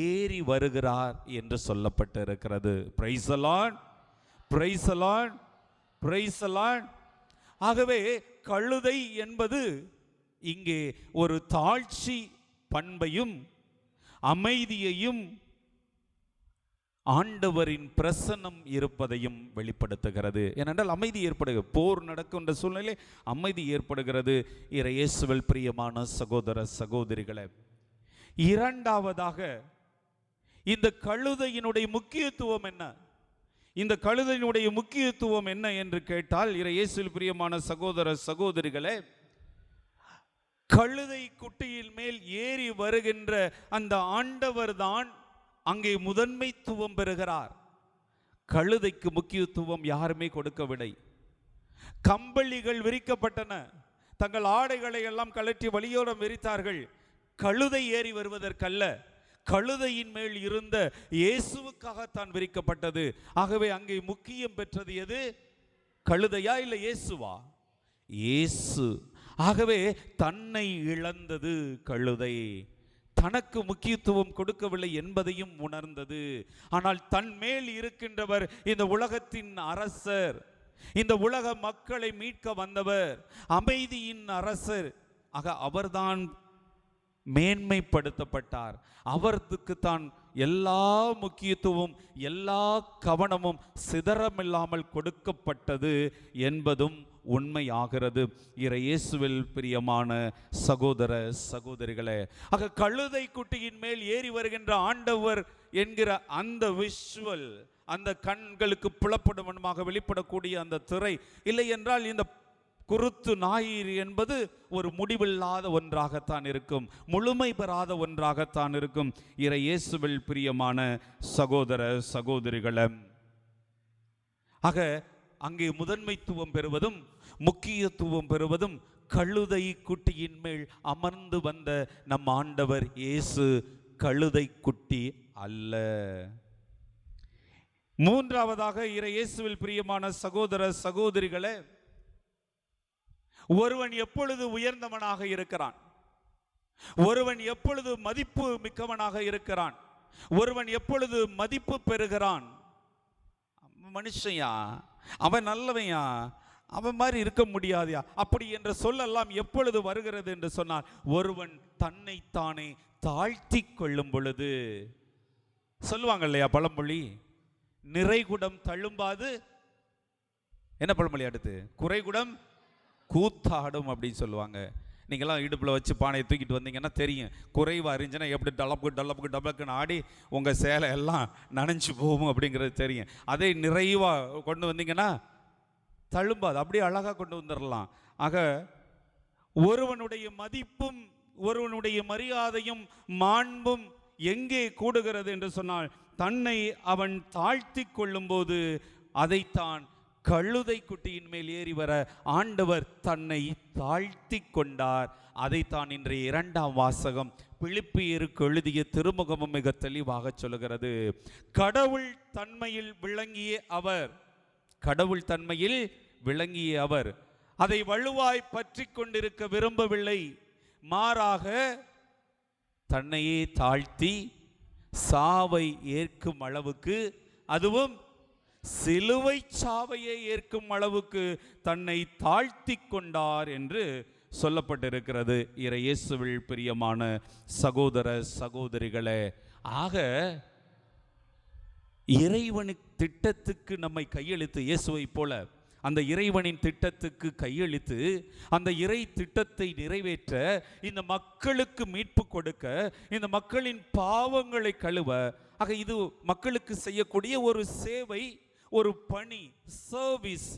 ஏறி வருகிறார் என்று சொல்லப்பட்டிருக்கிறது. Price the lord, praise the lord, praise the Lord. ஆகவே கழுதை என்பது இங்கே ஒரு தாழ்ச்சி பண்பையும் அமைதியையும் ஆண்டவரின் பிரசன்னம் இருப்பதையும் வெளிப்படுத்துகிறது. ஏனென்றால் அமைதி ஏற்படுகிறது, போர் நடக்கின்ற சூழ்நிலை அமைதி ஏற்படுகிறது. இயேசுவில் பிரியமான சகோதர சகோதரிகளே, இரண்டாவதாக இந்த கழுதையினுடைய முக்கியத்துவம் என்ன? இந்த கழுதையினுடைய முக்கியத்துவம் என்ன என்று கேட்டால், இயேசுவில் பிரியமான சகோதர சகோதரிகளே, கழுதை குட்டியின் மேல் ஏறி வருகின்ற அந்த ஆண்டவர் தான் அங்கே முதன்மைத்துவம் பெறுகிறார். கழுதைக்கு முக்கியத்துவம் யாருமே கொடுக்கவில்லை. கம்பளிகள் விரிக்கப்பட்டன, தங்கள் ஆடைகளை எல்லாம் கழற்றி வழியோரம் விரித்தார்கள். கழுதை ஏறி வருவதற்கல்ல, கழுதையின் மேல் இருந்த இயேசுவுக்காகத்தான் விரிக்கப்பட்டது. ஆகவே அங்கே முக்கியம் பெற்றது எது? கழுதையா இல்லை இயேசுவா? இயேசு. ஆகவே தன்னை இழந்தது கழுதை, தனக்கு முக்கியத்துவம் கொடுக்கவில்லை என்பதையும் உணர்ந்தது. ஆனால் தன் மேல் இருக்கின்றவர் இந்த உலகத்தின் அரசர், இந்த உலக மக்களை மீட்க வந்தவர், அமைதியின் அரசர். ஆக அவர்தான் மேன்மைப்படுத்தப்பட்டார். அவருக்கு தான் எல்லா முக்கியத்துவம், எல்லா கவனமும் சிதறமில்லாமல் கொடுக்கப்பட்டது என்பதும் உண்மையாகிறது. இயேசுவில் பிரியமான சகோதர சகோதரிகளே, ஆக கழுதை குட்டியின் மேல் ஏறி வருகின்ற ஆண்டவர் என்கிற அந்த விஷுவல், அந்த கண்களுக்கு புலப்படுவனமாக வெளிப்படக்கூடிய அந்த திரை, இல்லை என்றால் இந்த குருத்து ஞாயிறு என்பது ஒரு முடிவில்லாத ஒன்றாகத்தான் இருக்கும், முழுமை பெறாத ஒன்றாகத்தான் இருக்கும். இயேசுவில் பிரியமான சகோதர சகோதரிகளே, ஆக அங்கே முதன்மைத்துவம் பெறுவதும் முக்கியத்துவம் பெறுவதும் கழுதை குட்டியின் மேல் அமர்ந்து வந்த நம் ஆண்டவர் இயேசு கழுதை குட்டி அல்ல. மூன்றாவதாக இயேசுவில் பிரியமான சகோதர சகோதரிகளே, ஒருவன் எப்பொழுது உயர்ந்தவனாக இருக்கிறான்? ஒருவன் எப்பொழுது மதிப்பு மிக்கவனாக இருக்கிறான், ஒருவன் எப்பொழுது மதிப்பு பெறுகிறான், மனுஷன்யா, அவன் நல்லவையா, அவன் மாதிரி இருக்க முடியாதியா, அப்படி என்ற சொல்லெல்லாம் எப்பொழுது வருகிறது என்று சொன்னால், ஒருவன் தன்னைத்தானே தாழ்த்தி கொள்ளும் பொழுது. சொல்லுவாங்க இல்லையா பழமொழி, நிறைகுடம் தழும்பாது, என்ன பழமொழி அடுத்து, குறைகுடம் கூத்தாடும் அப்படின்னு சொல்லுவாங்க. நீங்கள்லாம் இடுப்பில் வச்சு பானையை தூக்கிட்டு வந்தீங்கன்னா தெரியும், குறைவாக இருந்துச்சுன்னா எப்படி டலப்புக்குன்னு ஆடி உங்கள் சேலை எல்லாம் நனைஞ்சு போகும் அப்படிங்கிறது தெரியும். அதே நிறைவாக கொண்டு வந்தீங்கன்னா தழும்பாது, அப்படியே அழகாக கொண்டு வந்துடலாம். ஆக ஒருவனுடைய மதிப்பும் ஒருவனுடைய மரியாதையும் மாண்பும் எங்கே கூடுகிறது என்று சொன்னால், தன்னை அவன் தாழ்த்தி கொள்ளும்போது அதைத்தான் கழுதை குட்டியின் மேல் ஏறி வர ஆண்டவர் தன்னை தாழ்த்தி கொண்டார். அதைத்தான் இன்றைய 2ஆம் வாசகம் பிலிப்பியருக்கு எழுதிய திருமுகமும் மிக தெளிவாக சொல்லுகிறது. கடவுள் தன்மையில் விளங்கிய அவர், கடவுள் தன்மையில் விளங்கிய அவர் அதை வலுவாய் பற்றி கொண்டிருக்க விரும்பவில்லை. மாறாக தன்னையே தாழ்த்தி சாவை ஏற்கும் அளவுக்கு, அதுவும் சிலுவை சாவையை ஏற்கும் அளவுக்கு தன்னை தாழ்த்தி கொண்டார் என்று சொல்லப்பட்டிருக்கிறது. இயேசுவில் பிரியமான சகோதர சகோதரிகளே, ஆக இறைவனின் திட்டத்துக்கு நம்மை கையளித்து, இயேசுவை போல அந்த இறைவனின் திட்டத்துக்கு கையளித்து அந்த இறை திட்டத்தை நிறைவேற்ற, இந்த மக்களுக்கு மீட்பு கொடுக்க, இந்த மக்களின் பாவங்களை கழுவ, ஆக இது மக்களுக்கு செய்யக்கூடிய ஒரு சேவை, ஒரு பணி, சர்வீஸ்.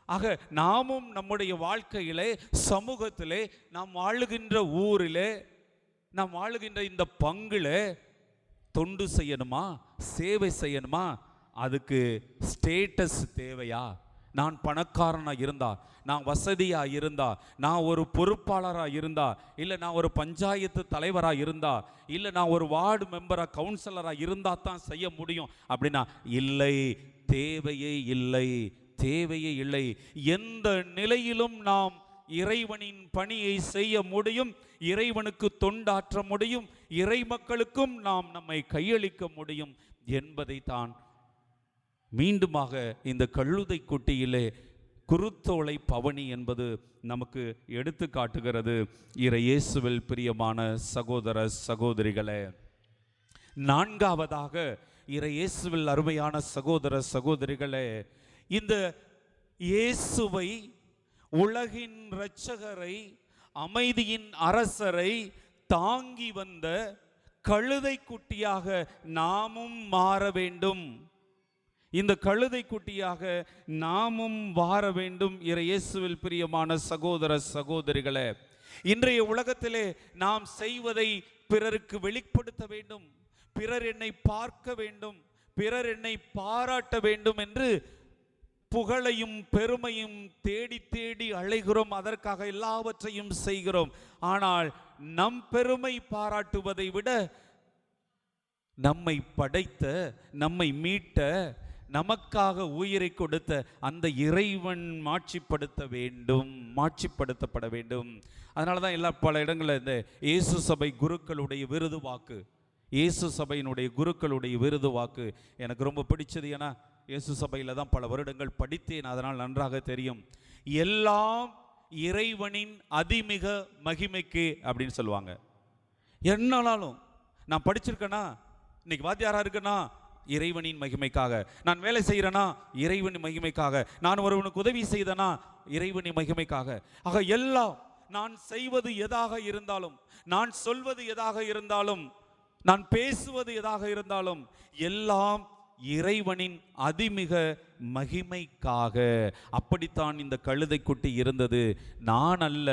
ஆக நாமும் நம்முடைய வாழ்க்கையிலே, சமூகத்திலே, நாம் வாழுகின்ற ஊரிலே, நாம் வாழுகின்ற இந்த பங்கிலே தொண்டு செய்யணுமா, சேவை செய்யணுமா, அதுக்கு ஸ்டேட்டஸ் தேவையா? நான் பணக்காரனாக இருந்தா, நான் வசதியாக இருந்தா, நான் ஒரு பொறுப்பாளராக இருந்தா, இல்லை நான் ஒரு பஞ்சாயத்து தலைவராக இருந்தா, இல்லை நான் ஒரு வார்டு மெம்பராக கவுன்சிலராக இருந்தால் தான் செய்ய முடியும் அப்படின்னா இல்லை, தேவையே இல்லை, தேவையே இல்லை. எந்த நிலையிலும் நாம் இறைவனின் பணியை செய்ய முடியும், இறைவனுக்கு தொண்டாற்ற முடியும், இறை மக்களுக்கும் நாம் நம்மை கையளிக்க முடியும் என்பதை தான் மீண்டுமாக இந்த கழுதை குட்டியிலே குருத்தோலை பவனி என்பது நமக்கு எடுத்து காட்டுகிறது. இயேசுவில் பிரியமான சகோதர சகோதரிகளே, 4ஆவதாக இயேசுவில் அருமையான சகோதர சகோதரிகளே, இந்த இயேசுவை, உலகின் இரட்சகரை, அமைதியின் அரசரை தாங்கி வந்த கழுதை குட்டியாக நாமும் மாற வேண்டும். இந்த கழுதை குட்டியாக நாமும் வார வேண்டும். இயேசுவில் பிரியமான சகோதர சகோதரிகளே, இன்றைய உலகத்திலே நாம் செய்வதை பிறருக்கு வெளிப்படுத்த வேண்டும், பிறர் என்னை பார்க்க வேண்டும், பிறர் என்னை பாராட்ட வேண்டும் என்று புகழையும் பெருமையும் தேடி தேடி அலைகிறோம். அதற்காக எல்லாவற்றையும் செய்கிறோம். ஆனால் நம் பெருமை பாராட்டுவதை விட நம்மை படைத்த, நம்மை மீட்ட, நமக்காக உயிரை கொடுத்த அந்த இறைவன் மாட்சிப்படுத்த வேண்டும், மாட்சிப்படுத்தப்பட வேண்டும். அதனால தான் எல்லா பல இடங்களில் இந்த இயேசு சபை குருக்களுடைய விருது வாக்கு, இயேசு சபையினுடைய குருக்களுடைய விருது வாக்கு எனக்கு ரொம்ப பிடிச்சது. ஏன்னா இயேசு சபையில் தான் பல வருடங்கள் படித்தேன், அதனால் நன்றாக தெரியும். எல்லாம் இறைவனின் அதிமிக மகிமைக்கு அப்படின்னு சொல்லுவாங்க. என்னாலும் நான் படிச்சிருக்கேனா, இன்னைக்கு வாத்தியாரா இருக்கேனா, இறைவனின் மகிமைக்காக. நான் வேலை செய்கிறேனா, இறைவனின் மகிமைக்காக. நான் ஒருவனுக்கு உதவி செய்தனா, இறைவனின் மகிமைக்காக. ஆக எல்லாம், நான் செய்வது எதாக இருந்தாலும், நான் சொல்வது எதாக இருந்தாலும், நான் பேசுவது எதாக இருந்தாலும், எல்லாம் இறைவனின் அதிமிக மகிமைக்காக. அப்படித்தான் இந்த கழுதை குட்டி இருந்தது. நான் அல்ல,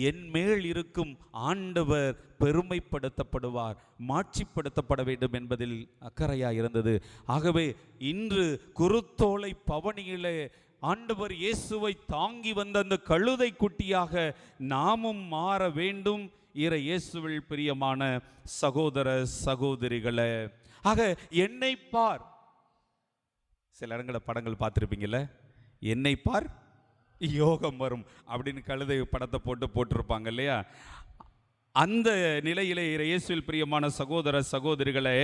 என் மேல் இருக்கும் ஆண்டவர் பெருமைப்படுத்தப்படுவார், மாட்சிப்படுத்தப்பட வேண்டும் என்பதில் அக்கறையாக இருந்தது. ஆகவே இன்று குருத்தோலை பவனியிலே ஆண்டவர் இயேசுவை தாங்கி வந்த அந்த கழுதை குட்டியாக நாமும் மாற வேண்டும். இயேசுவில் பிரியமான சகோதர சகோதரிகளே, ஆக என்னை பார், சில இடங்களில் படங்கள் பார்த்துருப்பீங்கள்ல, என்னை பார் யோகம் வரும் அப்படின்னு கழுதை படத்தை போட்டிருப்பாங்க இல்லையா. அந்த நிலையிலே இயேசுவில் பிரியமான சகோதர சகோதரிகளே,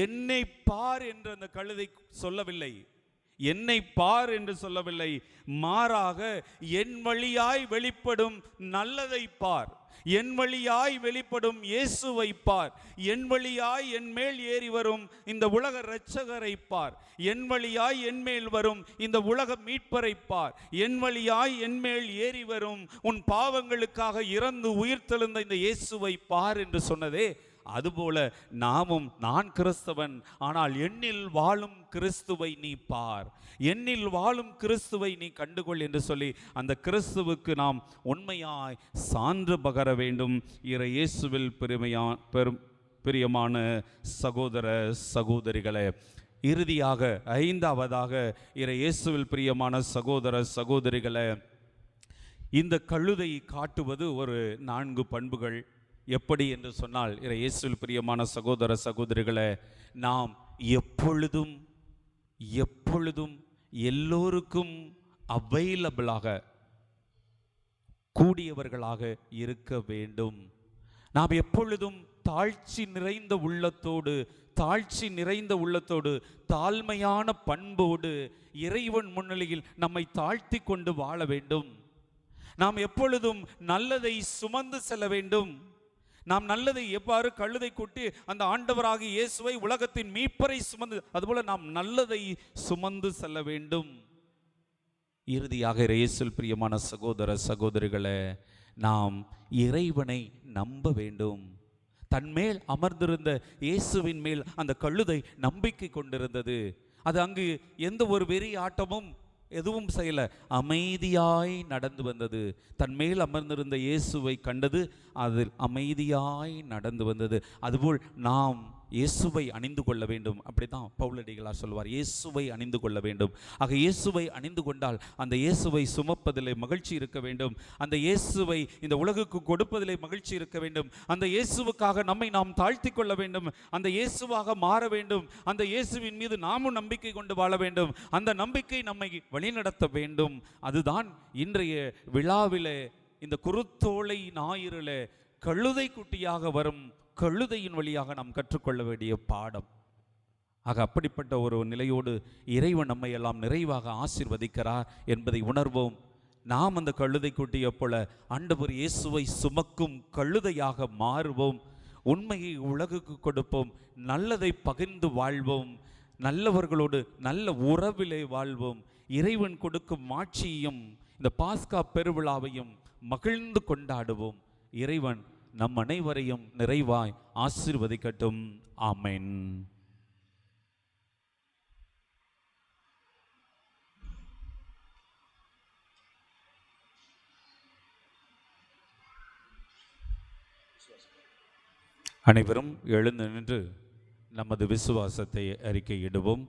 என்னை பார் என்று அந்த கழுதை சொல்லவில்லை, என்னை பார் என்று சொல்லவில்லை, மாறாக என் வழியாய் வெளிப்படும் நல்லதை பார், என் வழியாய் வெளிப்படும் இயேசுவை பார், என் வழியாய் என் மேல் ஏறி வரும் இந்த உலக இரட்சகரை பார், என் வழியாய் என் மேல் வரும் இந்த உலக மீட்பரை பார், என் வழியாய் என் மேல் ஏறி வரும் உன் பாவங்களுக்காக இறந்து உயிர்த்தெழுந்த இந்த இயேசுவை பார் என்று சொன்னதே, அதுபோல நாமும் நான் கிறிஸ்தவன், ஆனால் என்னில் வாழும் கிறிஸ்துவை நீ பார், என்னில் வாழும் கிறிஸ்துவை நீ கண்டுகொள் என்று சொல்லி அந்த கிறிஸ்துவுக்கு நாம் உண்மையாய் சான்று பகர வேண்டும். இயேசுவில் பிரியமான சகோதர சகோதரிகளே, இறுதியாக ஐந்தாவதாக இயேசுவில் பிரியமான சகோதர சகோதரிகளே, இந்த கழுதை காட்டுவது ஒரு 4 பண்புகள். எப்படி என்று சொன்னால், இயேசுவில் பிரியமான சகோதர சகோதரிகளே, நாம் எப்பொழுதும் எல்லோருக்கும் அவைலபிளாக கூடியவர்களாக இருக்க வேண்டும். நாம் எப்பொழுதும் தாழ்ச்சி நிறைந்த உள்ளத்தோடு தாழ்மையான பண்போடு இறைவன் முன்னிலையில் நம்மை தாழ்த்தி கொண்டு வாழ வேண்டும். நாம் எப்பொழுதும் நல்லதை சுமந்து செல்ல வேண்டும். நாம் நல்லதை எவ்வாறு கழுதை கொட்டி அந்த ஆண்டவராகிய இயேசுவை உலகத்தின் மீட்பரை சுமந்து, அதுபோல நாம் நல்லதை சுமந்து செல்ல வேண்டும். இறுதியாக இயேசுவில் பிரியமான சகோதர சகோதரிகளே, நாம் இறைவனை நம்ப வேண்டும். தன்மேல் அமர்ந்திருந்த இயேசுவின் மேல் அந்த கழுதை நம்பிக்கை கொண்டிருந்தது. அது அங்கு எந்த ஒரு வெறி ஆட்டமும் எதுவும் செய்யல, அமைதியாய் நடந்து வந்தது. தன் மேல் அமர்ந்திருந்த இயேசுவை கண்டது, அதில் அமைதியாய் நடந்து வந்தது. அதுபோல் நாம் இயேசுவை அணிந்து கொள்ள வேண்டும். அப்படிதான் பவுலடிகளார் சொல்வார், இயேசுவை அணிந்து கொள்ள வேண்டும். ஆக இயேசுவை அணிந்து கொண்டால் அந்த இயேசுவை சுமப்பதிலே மகிழ்ச்சி இருக்க வேண்டும், அந்த இயேசுவை இந்த உலகுக்கு கொடுப்பதிலே மகிழ்ச்சி இருக்க வேண்டும், அந்த இயேசுவுக்காக நம்மை நாம் தாழ்த்தி கொள்ள வேண்டும், அந்த இயேசுவாக மாற வேண்டும், அந்த இயேசுவின் மீது நாமும் நம்பிக்கை கொண்டு வாழ வேண்டும், அந்த நம்பிக்கை நம்மை வழிநடத்த வேண்டும். அதுதான் இன்றைய விழாவிலே, இந்த குருத்தோலை ஞாயிறிலே கழுதை குட்டியாக வரும் கழுதையின் வழியாக நாம் கற்றுக்கொள்ள வேண்டிய பாடம். ஆக அப்படிப்பட்ட ஒரு நிலையோடு இறைவன் நம்மை எல்லாம் நிறைவாக ஆசீர்வதிக்கிறார் என்பதை உணர்வோம். நாம் அந்த கழுதை குட்டியை போல ஆண்டவர் இயேசுவை சுமக்கும் கழுதையாக மாறுவோம். உண்மையை உலகுக்கு கொடுப்போம், நல்லதை பகிர்ந்து வாழ்வோம், நல்லவர்களோடு நல்ல உறவிலே வாழ்வோம். இறைவன் கொடுக்கும் மாட்சியையும் இந்த பாஸ்கா பெருவிழாவையும் மகிழ்ந்து கொண்டாடுவோம். இறைவன் நம் அனைவரையும் நிறைவாய் ஆசீர்வதிக்கட்டும். ஆமென். அனைவரும் எழுந்து நின்று நமது விசுவாசத்தை அறிக்கையிடுவோம்.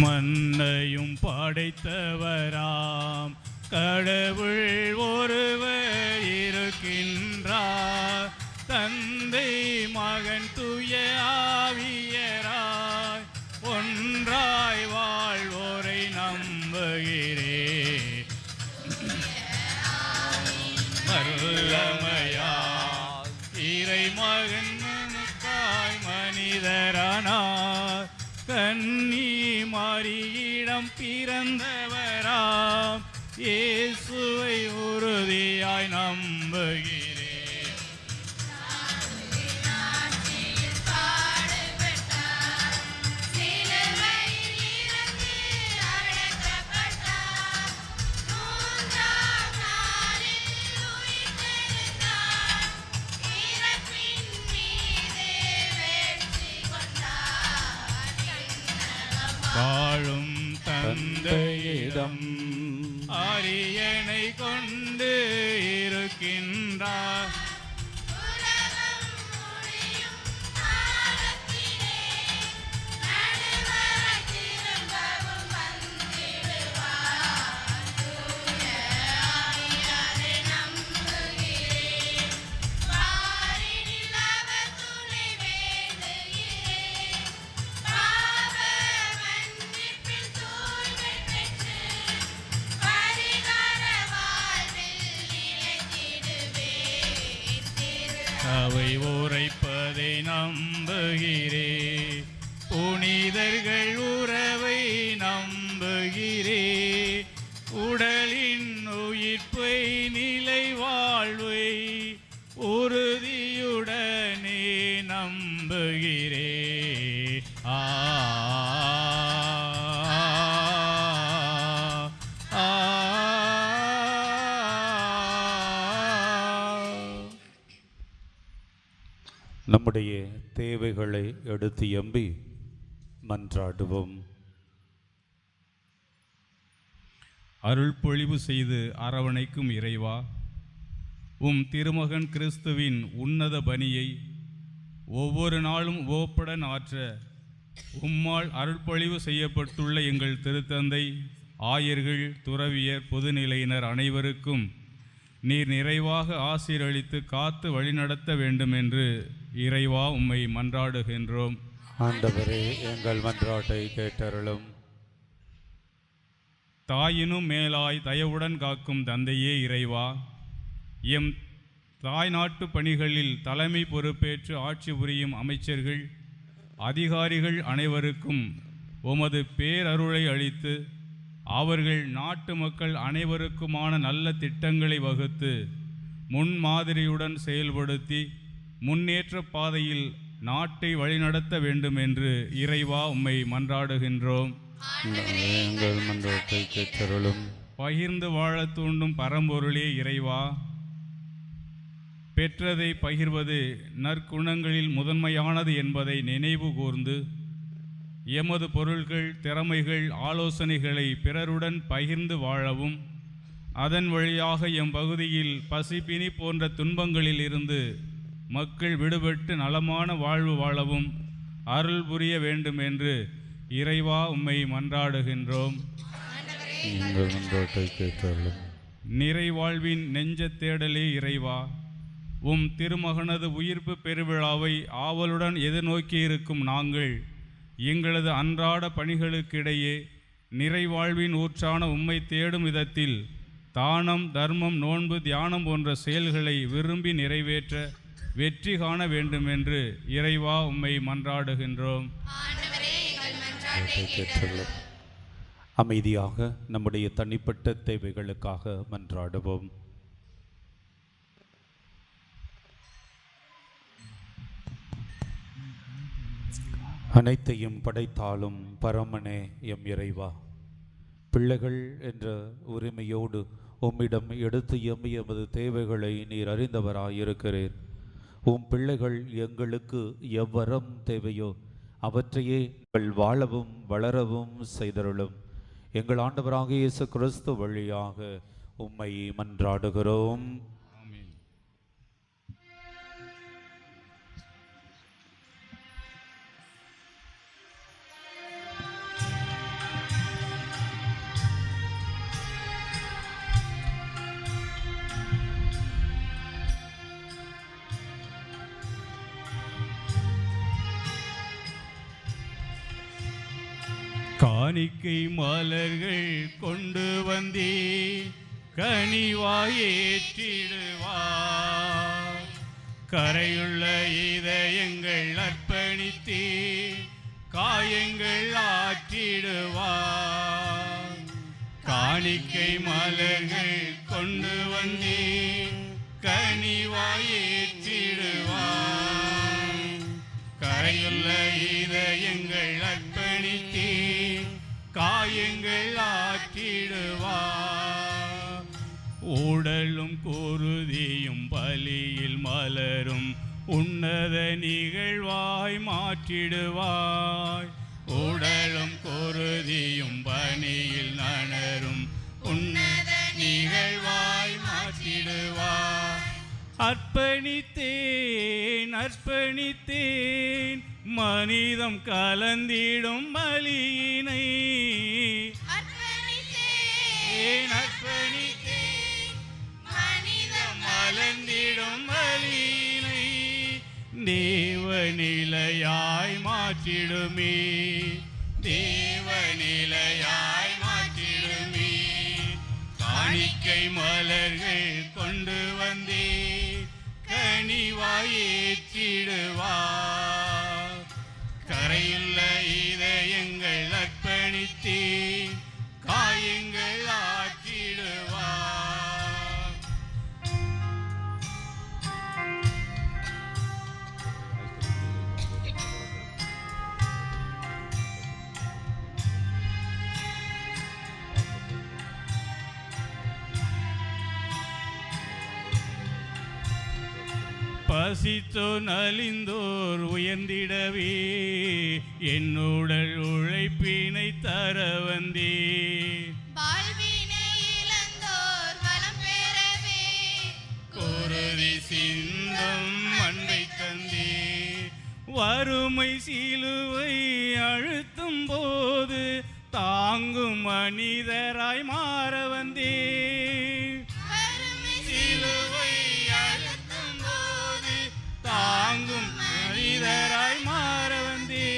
மன்னையும் படைத்தவராம் கடவுள் ஒருவர் இருக்கின்றார், தந்தை மகன் தூய ஆவியராய் ஒன்றாய் வாழ்வோரை நம்புகிறேன். வல்லமையால் இறை மகன் மனுக்காய் மனிதரானார், கன்னி மரியிடம் பிறந்தவராம் இயேசுவை உறுதியாய் நம்புகிறேன். வாழும் தந்தையிடம் அரியணை கொண்டு இருக்கின்றார், அவை உரைப்பதை நம்புகிறே, புனிதர்கள் உறவை நம்புகிறே, உடலின் உயிர்ப்பை நிலை வாழ்வை உறுதியுடனே நம்புகிறே. ஆ நம்முடைய தேவைகளை எடுத்து எம்பி மன்றாடுவோம். அருள் பொழிவு செய்து அரவணைக்கும் இறைவா, உம் திருமகன் கிறிஸ்துவின் உன்னத பணியை ஒவ்வொரு நாளும் ஓப்புடன் ஆற்ற உம்மால் அருள்பொழிவு செய்யப்பட்டுள்ள எங்கள் திருத்தந்தை, ஆயர்கள், துறவியர், பொதுநிலையினர் அனைவருக்கும் நீர் நிறைவாக ஆசீரளித்து காத்து வழிநடத்த வேண்டும் என்று இறைவா உம்மை மன்றாடுகின்றோம். ஆண்டவரே, எங்கள் மன்றாட்டை கேட்டருளும். தாயினும் மேலாய் தயவுடன் காக்கும் தந்தையே இறைவா, எம் தாய்நாட்டு பணிகளில் தலைமை பொறுப்பேற்று ஆட்சி புரியும் அமைச்சர்கள், அதிகாரிகள் அனைவருக்கும் உமது பேரருளை அளித்து அவர்கள் நாட்டு மக்கள் அனைவருக்குமான நல்ல திட்டங்களை வகுத்து முன்மாதிரியுடன் செயல்படுத்தி முன்னேற்ற பாதையில் நாட்டை வழிநடத்த வேண்டும் என்று இறைவா உம்மை மன்றாடுகின்றோம். எங்கள் மன்றாட்டை கேட்டருளும். பகிர்ந்து வாழ தூண்டும் பரம்பொருளே இறைவா, பெற்றதை பகிர்வது நற்குணங்களில் முதன்மையானது என்பதை நினைவு கூர்ந்து எமது பொருள்கள், திறமைகள், ஆலோசனைகளை பிறருடன் பகிர்ந்து வாழவும், அதன் வழியாக எம் பகுதியில் பசிப்பினி போன்ற துன்பங்களில் இருந்து மக்கள் விடுபட்டு நலமான வாழ்வு வாழவும் அருள் புரிய வேண்டும் என்று இறைவா உம்மை மன்றாடுகின்றோம். நிறைவாழ்வின் நெஞ்ச தேடலே இறைவா, உம் திருமகனது உயிர்ப்பு பெருவிழாவை ஆவலுடன் எதிர்நோக்கியிருக்கும் நாங்கள் எங்களது அன்றாட பணிகளுக்கிடையே நிறைவாழ்வின் ஊற்றான உம்மை தேடும் விதத்தில் தானம், தர்மம், நோன்பு, தியானம் போன்ற செயல்களை விரும்பி நிறைவேற்ற வெற்றி காண வேண்டும் என்று இறைவா உம்மை மன்றாடுகின்றோம். அமைதியாக நம்முடைய தனிப்பட்ட தேவைகளுக்காக மன்றாடுவோம். அனைத்தையும் படைத்தாலும் பரமனே எம் இறைவா, பிள்ளைகள் என்ற உரிமையோடு உம்மிடம் எடுத்து எம்பி எமது தேவைகளை நீர் அறிந்தவராயிருக்கிறீர். உம் பிள்ளைகள் எங்களுக்கு எவ்வரம் தேவையோ அவற்றையே எங்கள் வாழவும் வளரவும் செய்தருளும். எங்கள் ஆண்டவராகிய இயேசு கிறிஸ்து வழியாக உம்மை மன்றாடுகிறோம். காணிக்கை மலர்கள் கொண்டு வந்தே கனிவாய் ஏற்றிடுவார். கரையுள்ள இதயங்கள் அர்ப்பணித்தே காயங்கள் ஆற்றிடுவார். காணிக்கை மலர்கள் கொண்டு வந்தே கனிவாய் ஏற்றிடுவார். கரையுள்ள இதயங்கள் அர்ப்பணித்தே காயங்கள் ஆற்றிடுவார். ஊடலும் குருதியும் பலியில் மலரும் உன்னத நிகழ்வாய் மாற்றிடுவாய். ஊடலும் குருதியும் பணியில் நனரும் உன்னத நிகழ்வாய் மாற்றிடுவாய். அர்ப்பணித்தேன் அர்ப்பணித்தேன் மனிதம் கலந்திடும் பலியினை. அர்ப்பணித்தேன் அர்ப்பணித்தேன் மனிதம் கலந்திடும் பலியினை. தேவநிலையாய் மாற்றிடுமே தேவநிலையாய் மாற்றிடுமே. காணிக்கை மலர்கள் கொண்டு வந்தே கனிவாய் ஏற்றிடுவார். கரையுள்ள இதயங்கள் அர்ப்பணித்தே காயங்கள் ஆற்றிடுவார். பசித்தோ நலிந்தோர் உயர்ந்திடவே என்னுடல் உழைப்பினை தர வந்தே. வாழ்வினை இழந்தோர் வளம் பெறவே குருதி சிந்தம் அன்பை தந்தே. வறுமை சிலுவை அழுத்தும் போது தாங்கும் மனிதராய் மாற வந்தே. சிலுவை அழுத்தும் போது தாங்கும் மனிதராய் மாற வந்தே.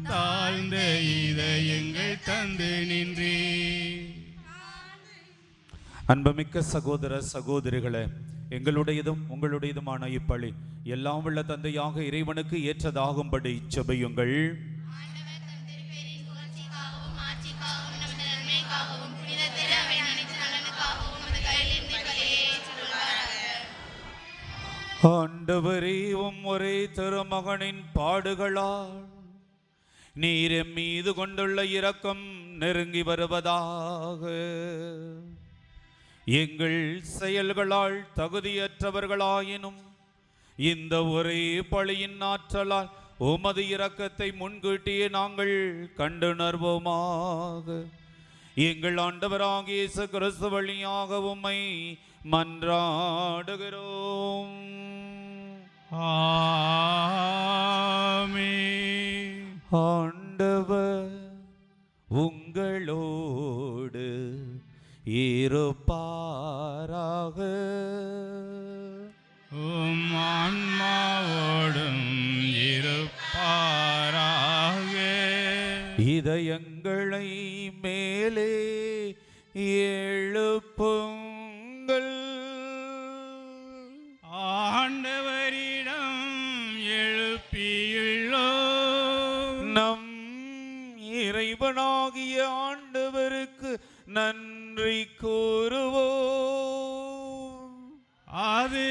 தாழ்ந்த இதயங்கள் தந்து நின்றே. அன்புமிக்க சகோதர சகோதரிகளே, எங்களுடையதும் உங்களுடையதுமான இப்பலி எல்லாம் உள்ள தந்தையாக இறைவனுக்கு ஏற்றதாகும்படி செபியுங்கள். ஆண்டவரே, உம் ஒரே திருமகனின் பாடுகளால் நீர் எம் மீது கொண்டுள்ள இரக்கம் நெருங்கி வருவதாக. எங்கள் செயல்களால் தகுதியற்றவர்களாயினும் இந்த ஒரே பழியின் ஆற்றலால் உமது இரக்கத்தை முன்கூட்டியே நாங்கள் கண்டுணர்வோமாக. எங்கள் ஆண்டவராகிய இயேசு கிறிஸ்து வழியாக உம்மை மன்றாடுகிறோம். ஆமென். ஆண்டவர் உங்களோடு இருப்பாராக. உம் ஆன்மாவோடும் இருப்பாராக. இதயங்களை மேலே எழுப்புங்கள். ஆண்டவரிடம் எழுப்பியுள்ளோ. நம் இறைவனாகிய ஆண்டவருக்கு நன்றி கூறுவோம். அது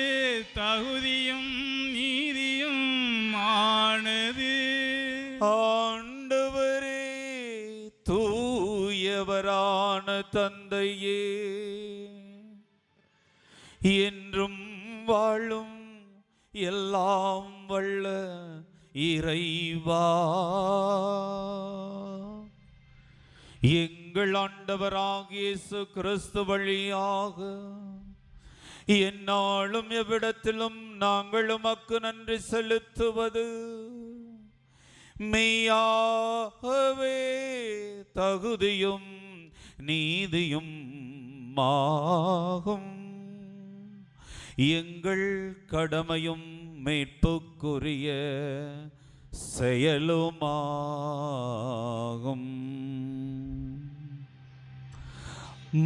தகுதியும் நீதியும் ஆனது. ஆண்டவரே, தூயவரான தந்தையே, என்றும் வாழும் எல்லாம் வல்ல இறைவா, எங்கள் ஆண்டவராகிய இயேசு கிறிஸ்து வழியாக எந்நாளும் எவ்விடத்திலும் நாங்கள் உமக்கு நன்றி செலுத்துவது மெய்யாகவே தகுதியும் நீதியும் ஆகும். எங்கள் கடமையும் மீட்புக்குரிய செயலுமாகும்.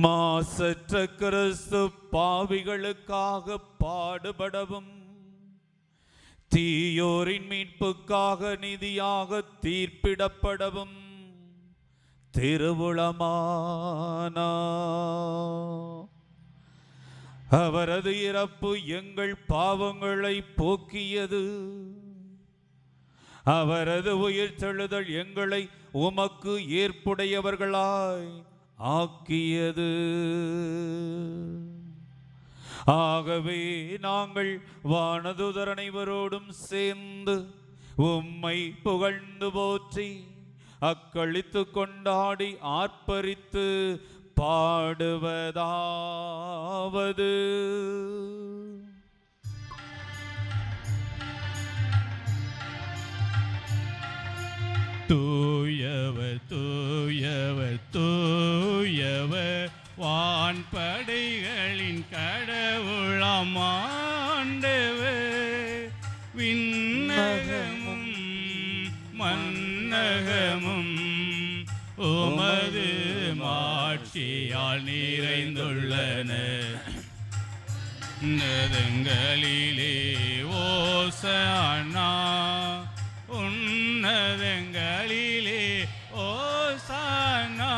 மாசற்ற கிறிஸ்து பாவிகளுக்காக பாடுபடவும் தீயோரின் மீட்புக்காக நிதியாக தீர்ப்பிடப்படவும் திருவுளமானா. அவரது இறப்பு எங்கள் பாவங்களை போக்கியது. அவரது உயிர்த்தெழுதல் எங்களை உமக்கு ஏற்புடையவர்களாய் ஆக்கியது. ஆகவே நாங்கள் வானதூதர் அனைவரோடும் சேர்ந்து உம்மை புகழ்ந்து போற்றி அக்களித்து கொண்டாடி ஆர்ப்பரித்து பாடுவதாவது. தூயவர் தூயவர் தூயவர் வான்படைகளின் கடவுளாம் ஆண்டவர். விண்ணகமும் மன்னகமும் உமது மாட்சியால் நிறைந்துள்ளன. உன்னதங்களிலே ஓசன்னா, உன்னதங்களிலே ஓசன்னா.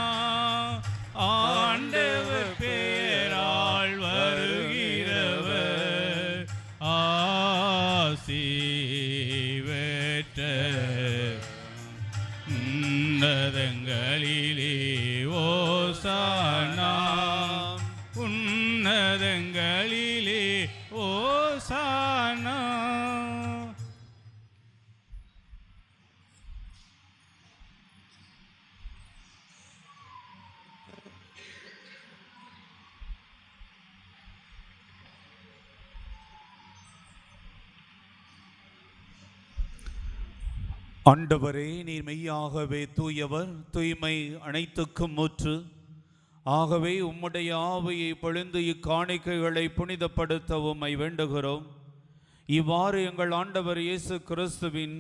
ஆண்டவர் பேரால் வருகிறவர் ஆசி பெற்ற. உன்னதங்களிலே ஓசன்னா, உன்னதங்களிலே ஓசன்னா. ஆண்டவரே, நீர் மெய்யாகவே தூயவர், தூய்மை அனைத்துக்கும் ஊற்று. ஆகவே உம்முடைய ஆவியை பொழிந்து இக்காணிக்கைகளை புனிதப்படுத்த உம்மை வேண்டுகிறோம். இவ்வாறு எங்கள் ஆண்டவர் இயேசு கிறிஸ்துவின்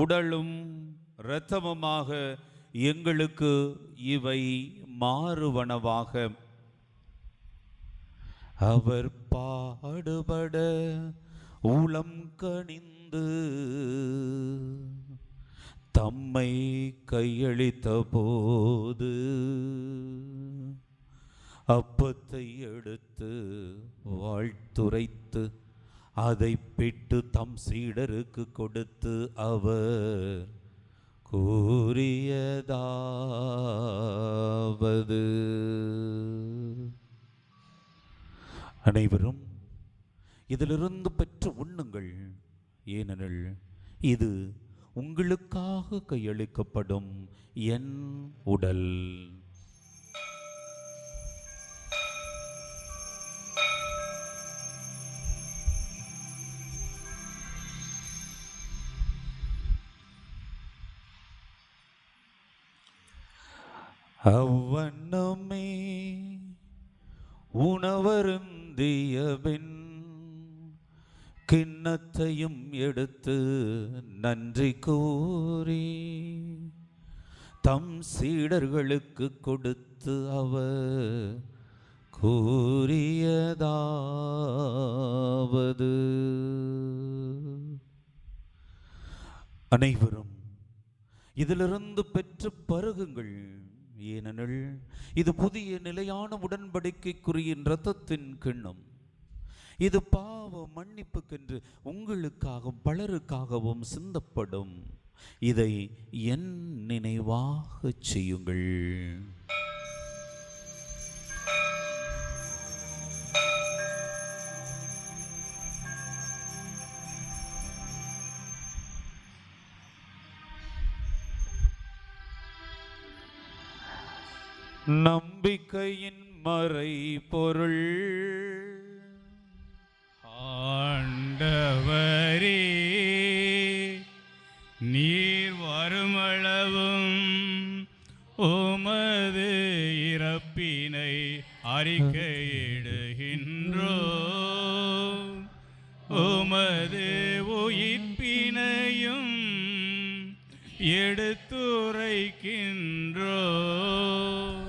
உடலும் இரத்தமுமாக எங்களுக்கு இவை மாறுவனவாக. அவர் பாடுபட உளம் கனிந்து தம்மை கையளித்த போது அப்பத்தை எடுத்து வாழ்த்துரைத்து அதை பிட்டு தம் சீடருக்கு கொடுத்து அவர் கூறியதாவது, அனைவரும் இதிலிருந்து பெற்று உண்ணுங்கள், ஏனெனில் இது உங்களுக்காக கையளிக்கப்படும் என் உடல். அவ்வண்ணமே உணவருந்தியபின் கிண்ணத்தையும் எடுத்து நன்றி கூறி தம் சீடர்களுக்கு கொடுத்து அவர் கூறியதாவது, அனைவரும் இதிலிருந்து பெற்று பருகுங்கள், ஏனெனில் இது புதிய நிலையான உடன்படிக்கைக்குரிய இரத்தத்தின் கிண்ணம். இது பாவ மன்னிப்புக்கென்று உங்களுக்காகவும் பலருக்காகவும் சிந்தப்படும். இதை என் நினைவாக செய்யுங்கள். நம்பிக்கையின் மறை பொருள். ஆண்டவரே, நீர் வருமளவும் உமது இறப்பினை அறிக்கையிடுகின்றோம், உமது உயிர்ப்பினையும் எடுத்துரைக்கின்றோம்.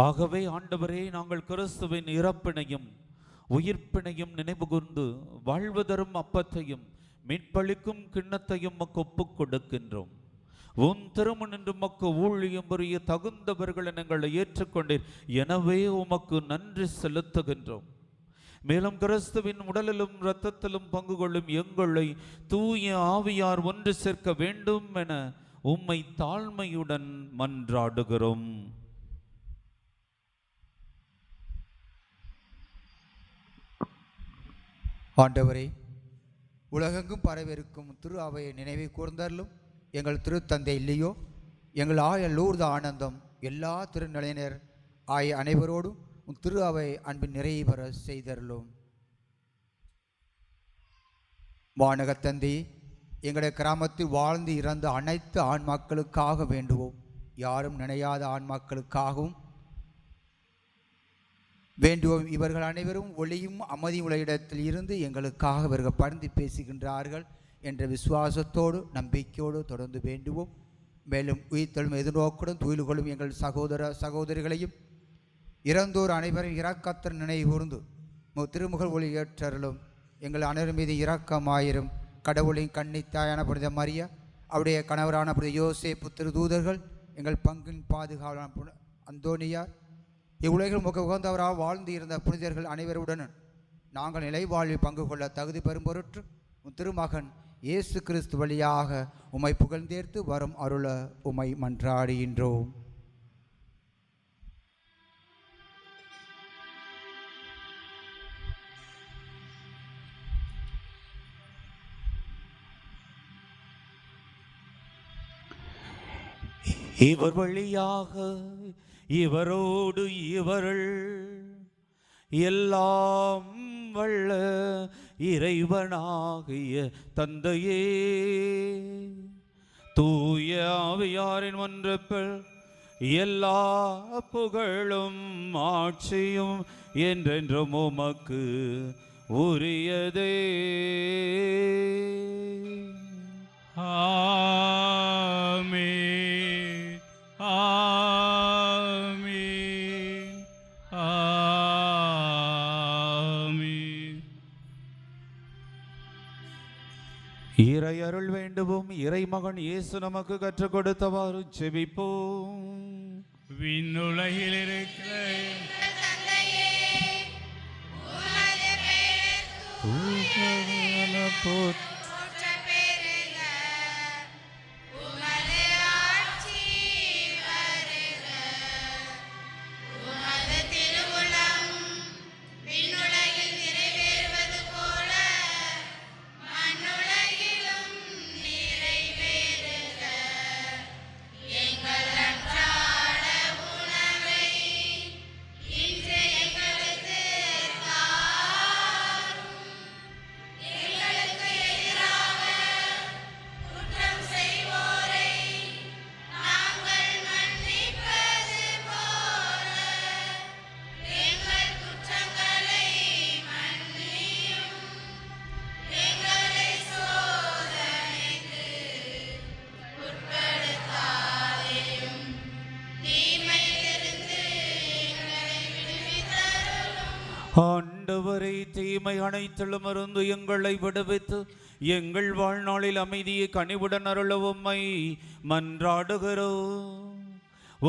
ஆகவே ஆண்டவரே, நாங்கள் கிறிஸ்துவின் இறப்பினையும் உயிர்ப்பினையும் நினைவு கூர்ந்து வாழ்வதரும் அப்பத்தையும் மீட்பளிக்கும் கிண்ணத்தையும் மக்கு ஒப்புக் கொடுக்கின்றோம். உன் திருமணின்று மக்கு ஊழியம் புரிய தகுந்தவர்கள் எங்களை ஏற்றுக்கொண்டீர், எனவே உமக்கு நன்றி செலுத்துகின்றோம். மேலும் கிறிஸ்துவின் உடலிலும் இரத்தத்திலும் பங்கு கொள்ளும் எங்களை தூய ஆவியார் ஒன்று சேர்க்க வேண்டும் என உம்மை தாழ்மையுடன் மன்றாடுகிறோம். ஆண்டவரே, உலகெங்கும் பரவிருக்கும் திரு அவையை நினைவை கூர்ந்தருளும். எங்கள் திருத்தந்தை இல்லையோ, எங்கள் ஆய லூர்த ஆனந்தம் எல்லா திருநிலையினர் ஆய அனைவரோடும் திரு அவை அன்பின் நிறைவு பெற செய்தருளும். வானகத்தந்தி, எங்களுடைய கிராமத்தில் வாழ்ந்து இறந்த அனைத்து ஆன்மாக்களுக்காக வேண்டுவோம். யாரும் நினையாத ஆன்மாக்களுக்காகவும் வேண்டுவோம். இவர்கள் அனைவரும் ஒளியும் அமைதியும் உள்ள இடத்தில் இருந்து எங்களுக்காக இவர்கள் பரிந்து பேசுகின்றார்கள் என்ற விசுவாசத்தோடு நம்பிக்கையோடு தொடர்ந்து வேண்டுவோம். மேலும் உயிர்த்தெழும் எதிர்நோக்குடன் துயில் கொள்ளும் எங்கள் சகோதர சகோதரிகளையும் இறந்தோர் அனைவரும் இரக்கத்தின் நினைவு கூர்ந்து திருமுகல் ஒளி ஏற்றருளும். எங்கள் அனைவரும் மீது இரக்கமாயிரும். கடவுளின் கன்னித்தாயான புனித மரியா, அவருடைய கணவரான புனித யோசேப்பு, திருதூதர்கள், எங்கள் பங்கின் பாதுகாவலான அந்தோனியார், இவ்வுலகில் முக உகந்தவராக வாழ்ந்து இருந்த புனிதர்கள் அனைவருடன் நாங்கள் நிலை வாழ்வில் பங்கு கொள்ள தகுதி பெறும் பொருட்டு திருமகன் இயேசு கிறிஸ்து வழியாக உம்மை புகழ்ந்தேர்த்து வரும் அருள உம்மை மன்றாடுகின்றோம். இவர் வழியாக இவரோடு இவர்கள் எல்லாம் வல்ல இறைவனாகிய தந்தையே, தூய ஆவியாரின் ஒன்றிப்பில் எல்லா புகழும் ஆட்சியும் என்றென்றும் உமக்கு உரியதே. ஆமென், ஆமென், ஆமென். இறை அருள் வேண்டுவோம். இறைமகன் இயேசு நமக்கு கற்றுக் கொடுத்தவாறு ஜெபிப்போம். விண்ணுலகில் இருக்கிற ஆண்டவரை தீமை அனைத்திலும் இருந்து எங்களை விடுவித்து எங்கள் வாழ்நாளில் அமைதியை கனிவுடன் அருள உம்மை மன்றாடுகிறோம்.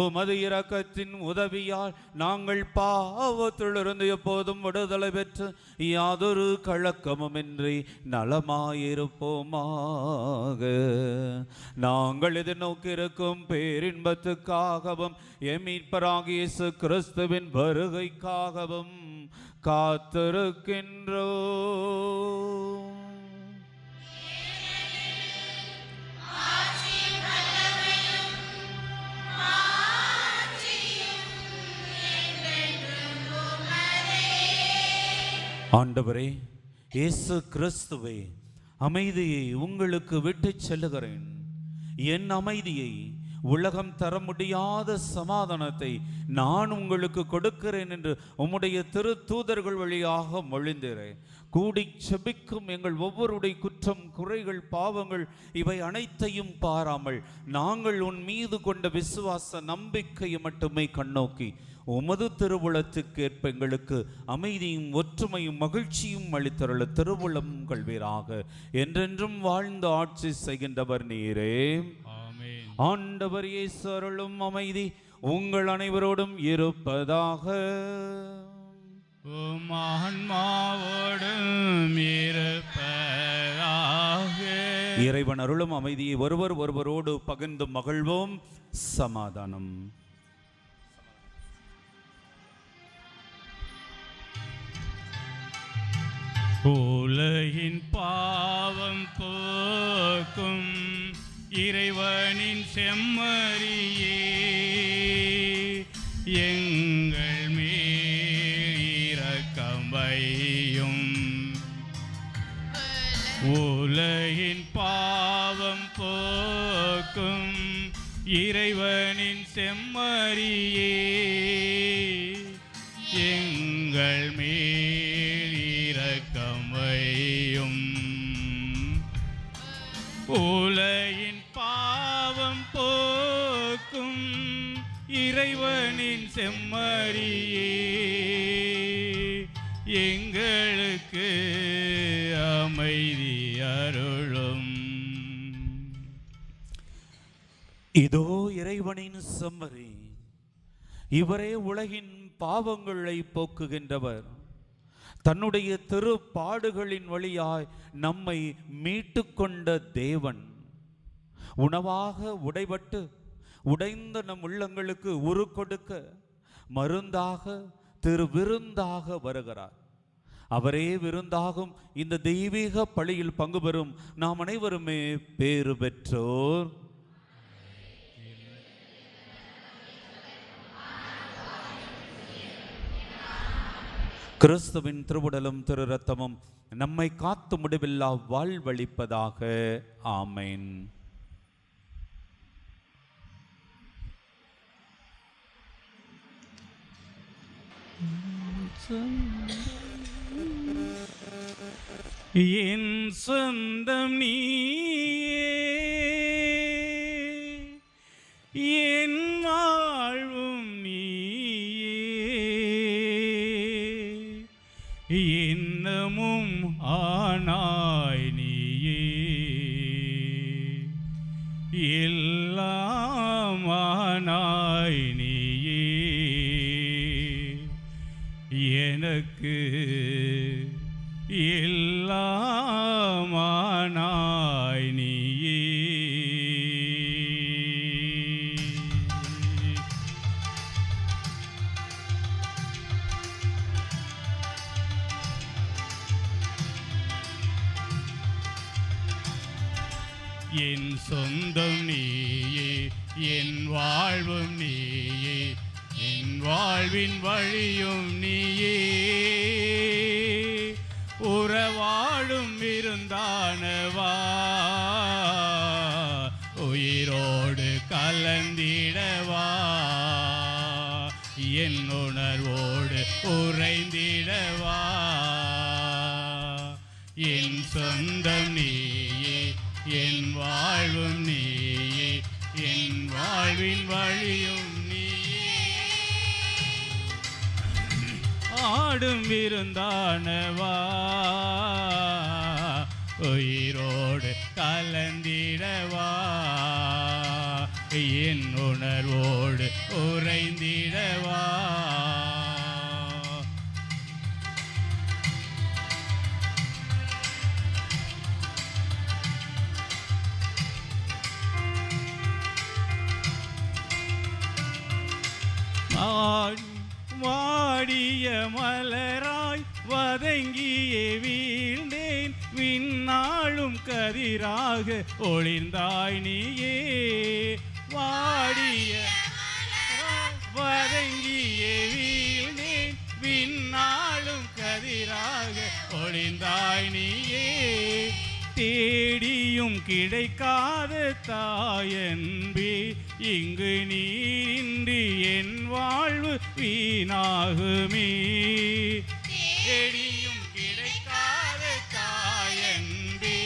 உமது இரக்கத்தின் உதவியால் நாங்கள் பாவத்திலிருந்து எப்போதும் விடுதலை பெற்று யாதொரு கலக்கமுமின்றி நலமாயிருப்போமாக. நாங்கள் எதிர்நோக்கியிருக்கும் பேரின்பத்துக்காகவும் எம் மீட்பராகிய இயேசு கிறிஸ்துவின் வருகைக்காகவும் காத்திருக்கின்றோம். ஆண்டவரே இயேசு கிறிஸ்துவே, அமைதியை உங்களுக்கு விட்டுச் செல்லுகிறேன். என் அமைதியை, உலகம் தர முடியாத சமாதானத்தை நான் உங்களுக்கு கொடுக்கிறேன் என்று உம்முடைய திருத்தூதர்கள் வழியாக மொழிந்தேன். கூடி செபிக்கும் எங்கள் ஒவ்வொருடைய குற்றம், குறைகள், பாவங்கள் இவை அனைத்தையும் பாராமல் நாங்கள் உன் மீது கொண்ட விசுவாச நம்பிக்கையை மட்டுமே கண்ணோக்கி உமது திருவுளத்துக்கு ஏற்ப எங்களுக்கு அமைதியும் ஒற்றுமையும் மகிழ்ச்சியும் அளித்தருள திருவுளம் கொள்வீராக. என்றென்றும் வாழ்ந்து ஆட்சி செய்கின்றவர் நீரே. ஆண்டவர் இயேசு அருளும் அமைதி உங்கள் அனைவரோடும் இருப்பதாக. ஆன்மாவோடும் இருப்பதாக. இறைவன் அருளும் அமைதியை ஒருவரோடு பகிர்ந்து மகிழ்வோம். சமாதானம். உலகின் பாவம் போக்கும் இறைவனின் செம்மறியே, எங்கள் மேல் இரக்கம் வையும். உலகின் பாவம் போக்கும் இறைவனின் செம்மறியே, எங்கள் மேல் இரக்கம் வையும். உலகின் பாவம் போக்கும் இறைவனின் செம்மறியே, எங்கள் அமைதி அருளும். இதோ இறைவனின் செம்மறி, இவரே உலகின் பாவங்களை போக்குகின்றவர். தன்னுடைய திருப்பாடுகளின் வழியாய் நம்மை மீட்டு கொண்ட தேவன் உணவாக உடைபட்டு உடைந்த நம் உள்ளங்களுக்கு உரு கொடுக்க மருந்தாக திருவிருந்தாக வருகிறார். அவரே விருந்தாகும் இந்த தெய்வீக பலியில் பங்கு பெறும் நாம் அனைவருமே பேறு பெற்றோர். கிறிஸ்துவின் திருவுடலும் திரு ரத்தமும் நம்மை காத்து முடிவில்லா வாழ்வளிப்பதாக. ஆமென். என் சொந்தம் நீயே, என் வாழ்வும் நீயே, இன்னமும் ஆனாய் நீயே, எல்லாம் ஆனாய் நீயே, எனக்கு எல்லாம் ஆனாய் நீயே. என் சொந்தம் நீயே, என் வாழ்வும் நீயே, என் வாழ்வின் வழியும் நீயே, உறவாடும் இருந்தானவா, உயிரோடு கலந்திடவா, என் உணர்வோடு உறைந்திடவா. என் சொந்தம் நீயே, என் வாழ்வும் நீயே, என் வாழ்வின் வழியும் நீயே, ஆடும் விருந்தானவா, உயிரோடு கலந்திடவா, என் உணர்வோடு உறைந்திடவா. வாடிய மலராய் வதங்கியே வீழ்ந்தேன், விண்ணாளும் கதிராக ஒளிர்ந்தாய் நீயே. வாடிய வதங்கியே வீழ்ந்தேன், விண்ணாளும் கதிராக ஒளிர்ந்தாய் நீயே. தேடியும் கிடைக்காத தாயன்பே, இங்கு நீரின்றி என் வாழ்வு வீணாகுமே. தேடியும் கிடைக்காத தாயன்பே,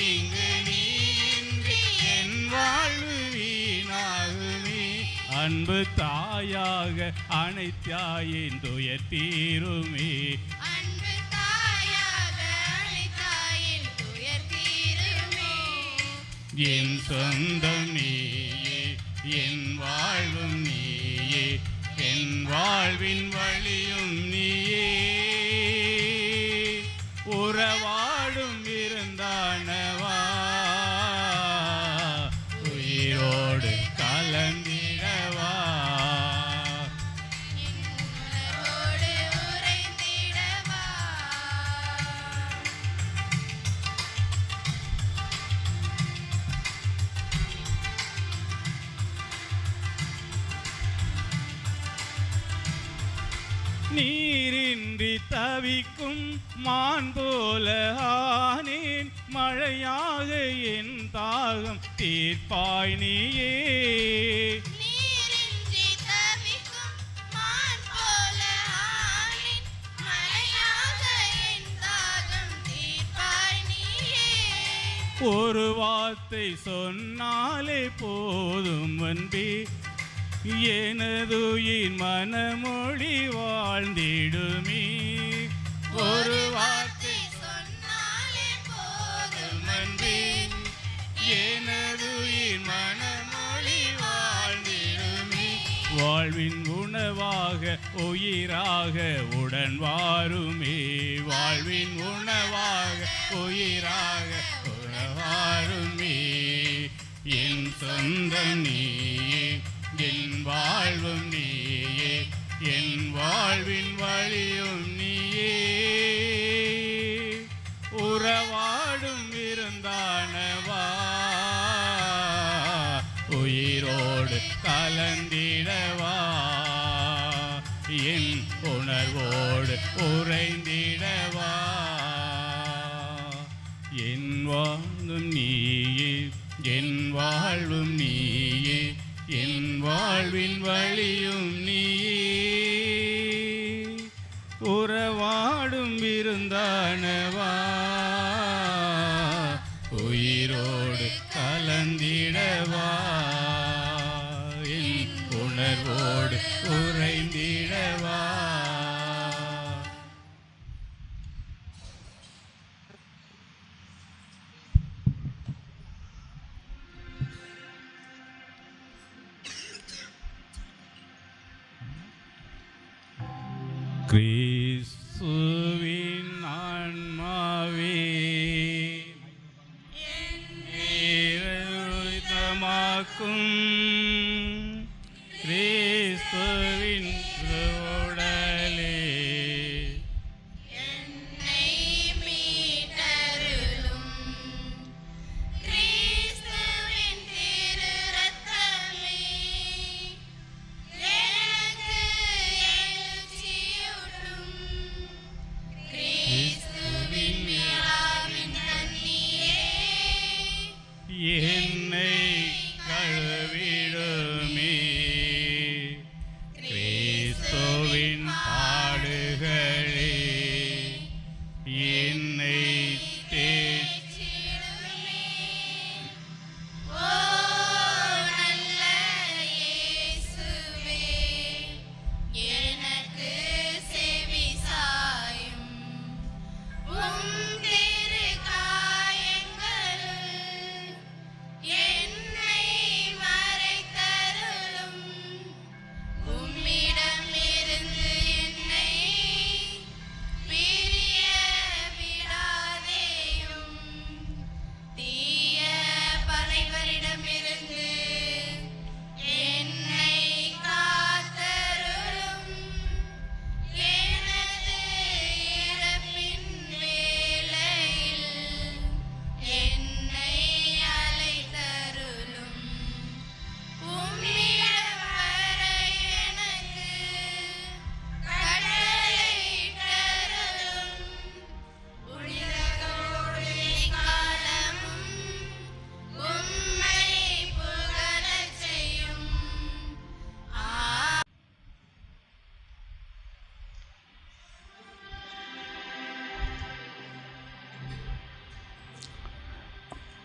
இங்கு நீரின்றி என் வாழ்வு வீணாகுமே. அன்பு தாயாக அனைத்தாயின் துயர் தீருமே. என் சொந்தம் நீயே, என் வாழ்வும் நீயே, என் வாழ்வின் வழியும் நீயே, உறவாடும் இருந்தானவா, உயிரோடு கலந்திடவா. நீரின்றி தவிக்கும் மான் போல ஆனேன், மழையாக என் தாகம் தீர்ப்பாய் நீயே. ஒரு வார்த்தை சொன்னாலே போதும் அன்பே, எனதுயிர் மனமொழி வாழ்ந்திடுமே. ஒரு வார்த்தை சொன்னாலே போதும் வாழ்வின் உணவாக உயிராக உடன் வாருமே. வாழ்வின் உணவாக உயிராக உணவாருமே. என் சொந்தம் நீயே, என் வாழ்வும் நீயே, என் வாழ்வின் வழியும் நீயே. உறவாடும் விருந்தானவா, உயிரோடு கலந்திடவா, என் உணர்வோடு உறைந்திடவா. என் வாழ்வும் நீயே, என் வாழ்வும் நீயே, என் வாழ்வின் வழியும் நீயே. உறவாடும் விருந்தானவா, உயிரோடு கலந்திடவா, என் உணர்வோடு உறைந்திடவா. கிறிஸ்துவின் ஆன்மாவே உரித்தமாக்கும், கிறிஸ்துவின் உடலே என்னை மீட்டருளும். கிறிஸ்துவின் திரு இரத்தமே எனக்கு எழுச்சியூட்டும். கிறிஸ்துவின் விழாவின் தண்ணீரே என்னை கழுவிடுமே. கிறிஸ்துவின் பாடுகளே என்னை தேற்றிடுமே. ஓ நல்ல இயேசுவே, எனக்கு செவி சாயும். உம் திரு காயங்களுள் என்னை மறைத்தருளும். உம்மிடமிருந்து என்னை பிரிய விடாதேயும். தீய பகைவரிடமிருந்து என்னை காத்தருளும். எனது இறப்பின் வேளையில் என்னை அழைத்தருளும். உம்மிடம் வர எனக்கு கட்டளையிட்டருளும். புனிதர்களோடு எக்காலமும் உம்மை புகழச் செய்யும்.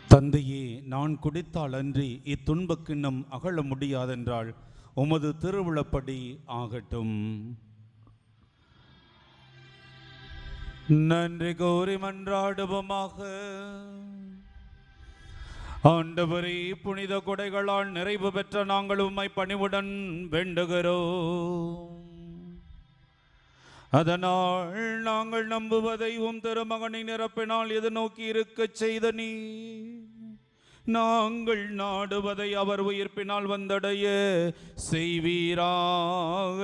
தந்தையே, நான் குடித்தால் அன்றி இத்துன்பக் கிண்ணம் அகல முடியாதென்றால் உமது திருவுளப்படி ஆகட்டும். நன்றி கோரி மன்றாடுவோமாக. ஆண்டவரே, புனித கொடைகளால் நிறைவு பெற்ற நாங்கள் உம்மை பணிவுடன் வேண்டுகிறோம். அதனால் நாங்கள் நம்புவதை உம் திருமகனின் நிரப்பினால் எதிர்நோக்கி இருக்கச் செய்த நீ, நாங்கள் நாடுவதை அவர் உயிர்ப்பினால் வந்தடைய செய்வீராக.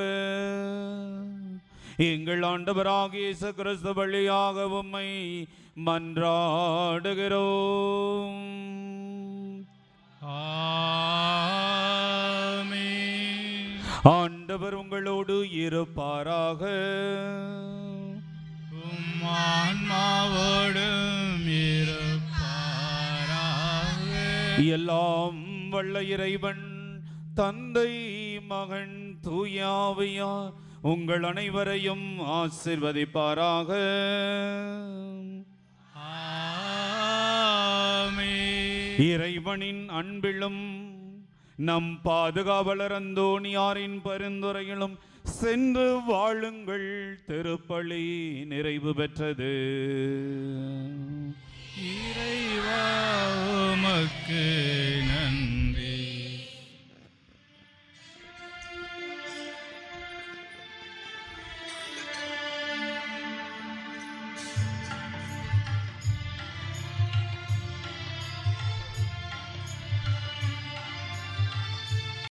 எங்கள் ஆண்டவராகிய இயேசு கிறிஸ்து வழியாக உம்மை மன்றாடுகிறோம். ஆமென். ஆண்டவர் உங்களோடு இருப்பாராக. உம் ஆன்மாவோடும் இருப்பாராக. எல்லாம் வல்ல இறைவன் தந்தை, மகன், தூயாவியார் உங்கள் அனைவரையும் ஆசீர்வதிப்பாராக. ஆமென். இறைவனின் அன்பிலும் நம் பாதுகாவலர் அந்தோணியாரின் பரிந்துரையிலும் சென்று வாழுங்கள். திருப்பலி நிறைவு பெற்றது.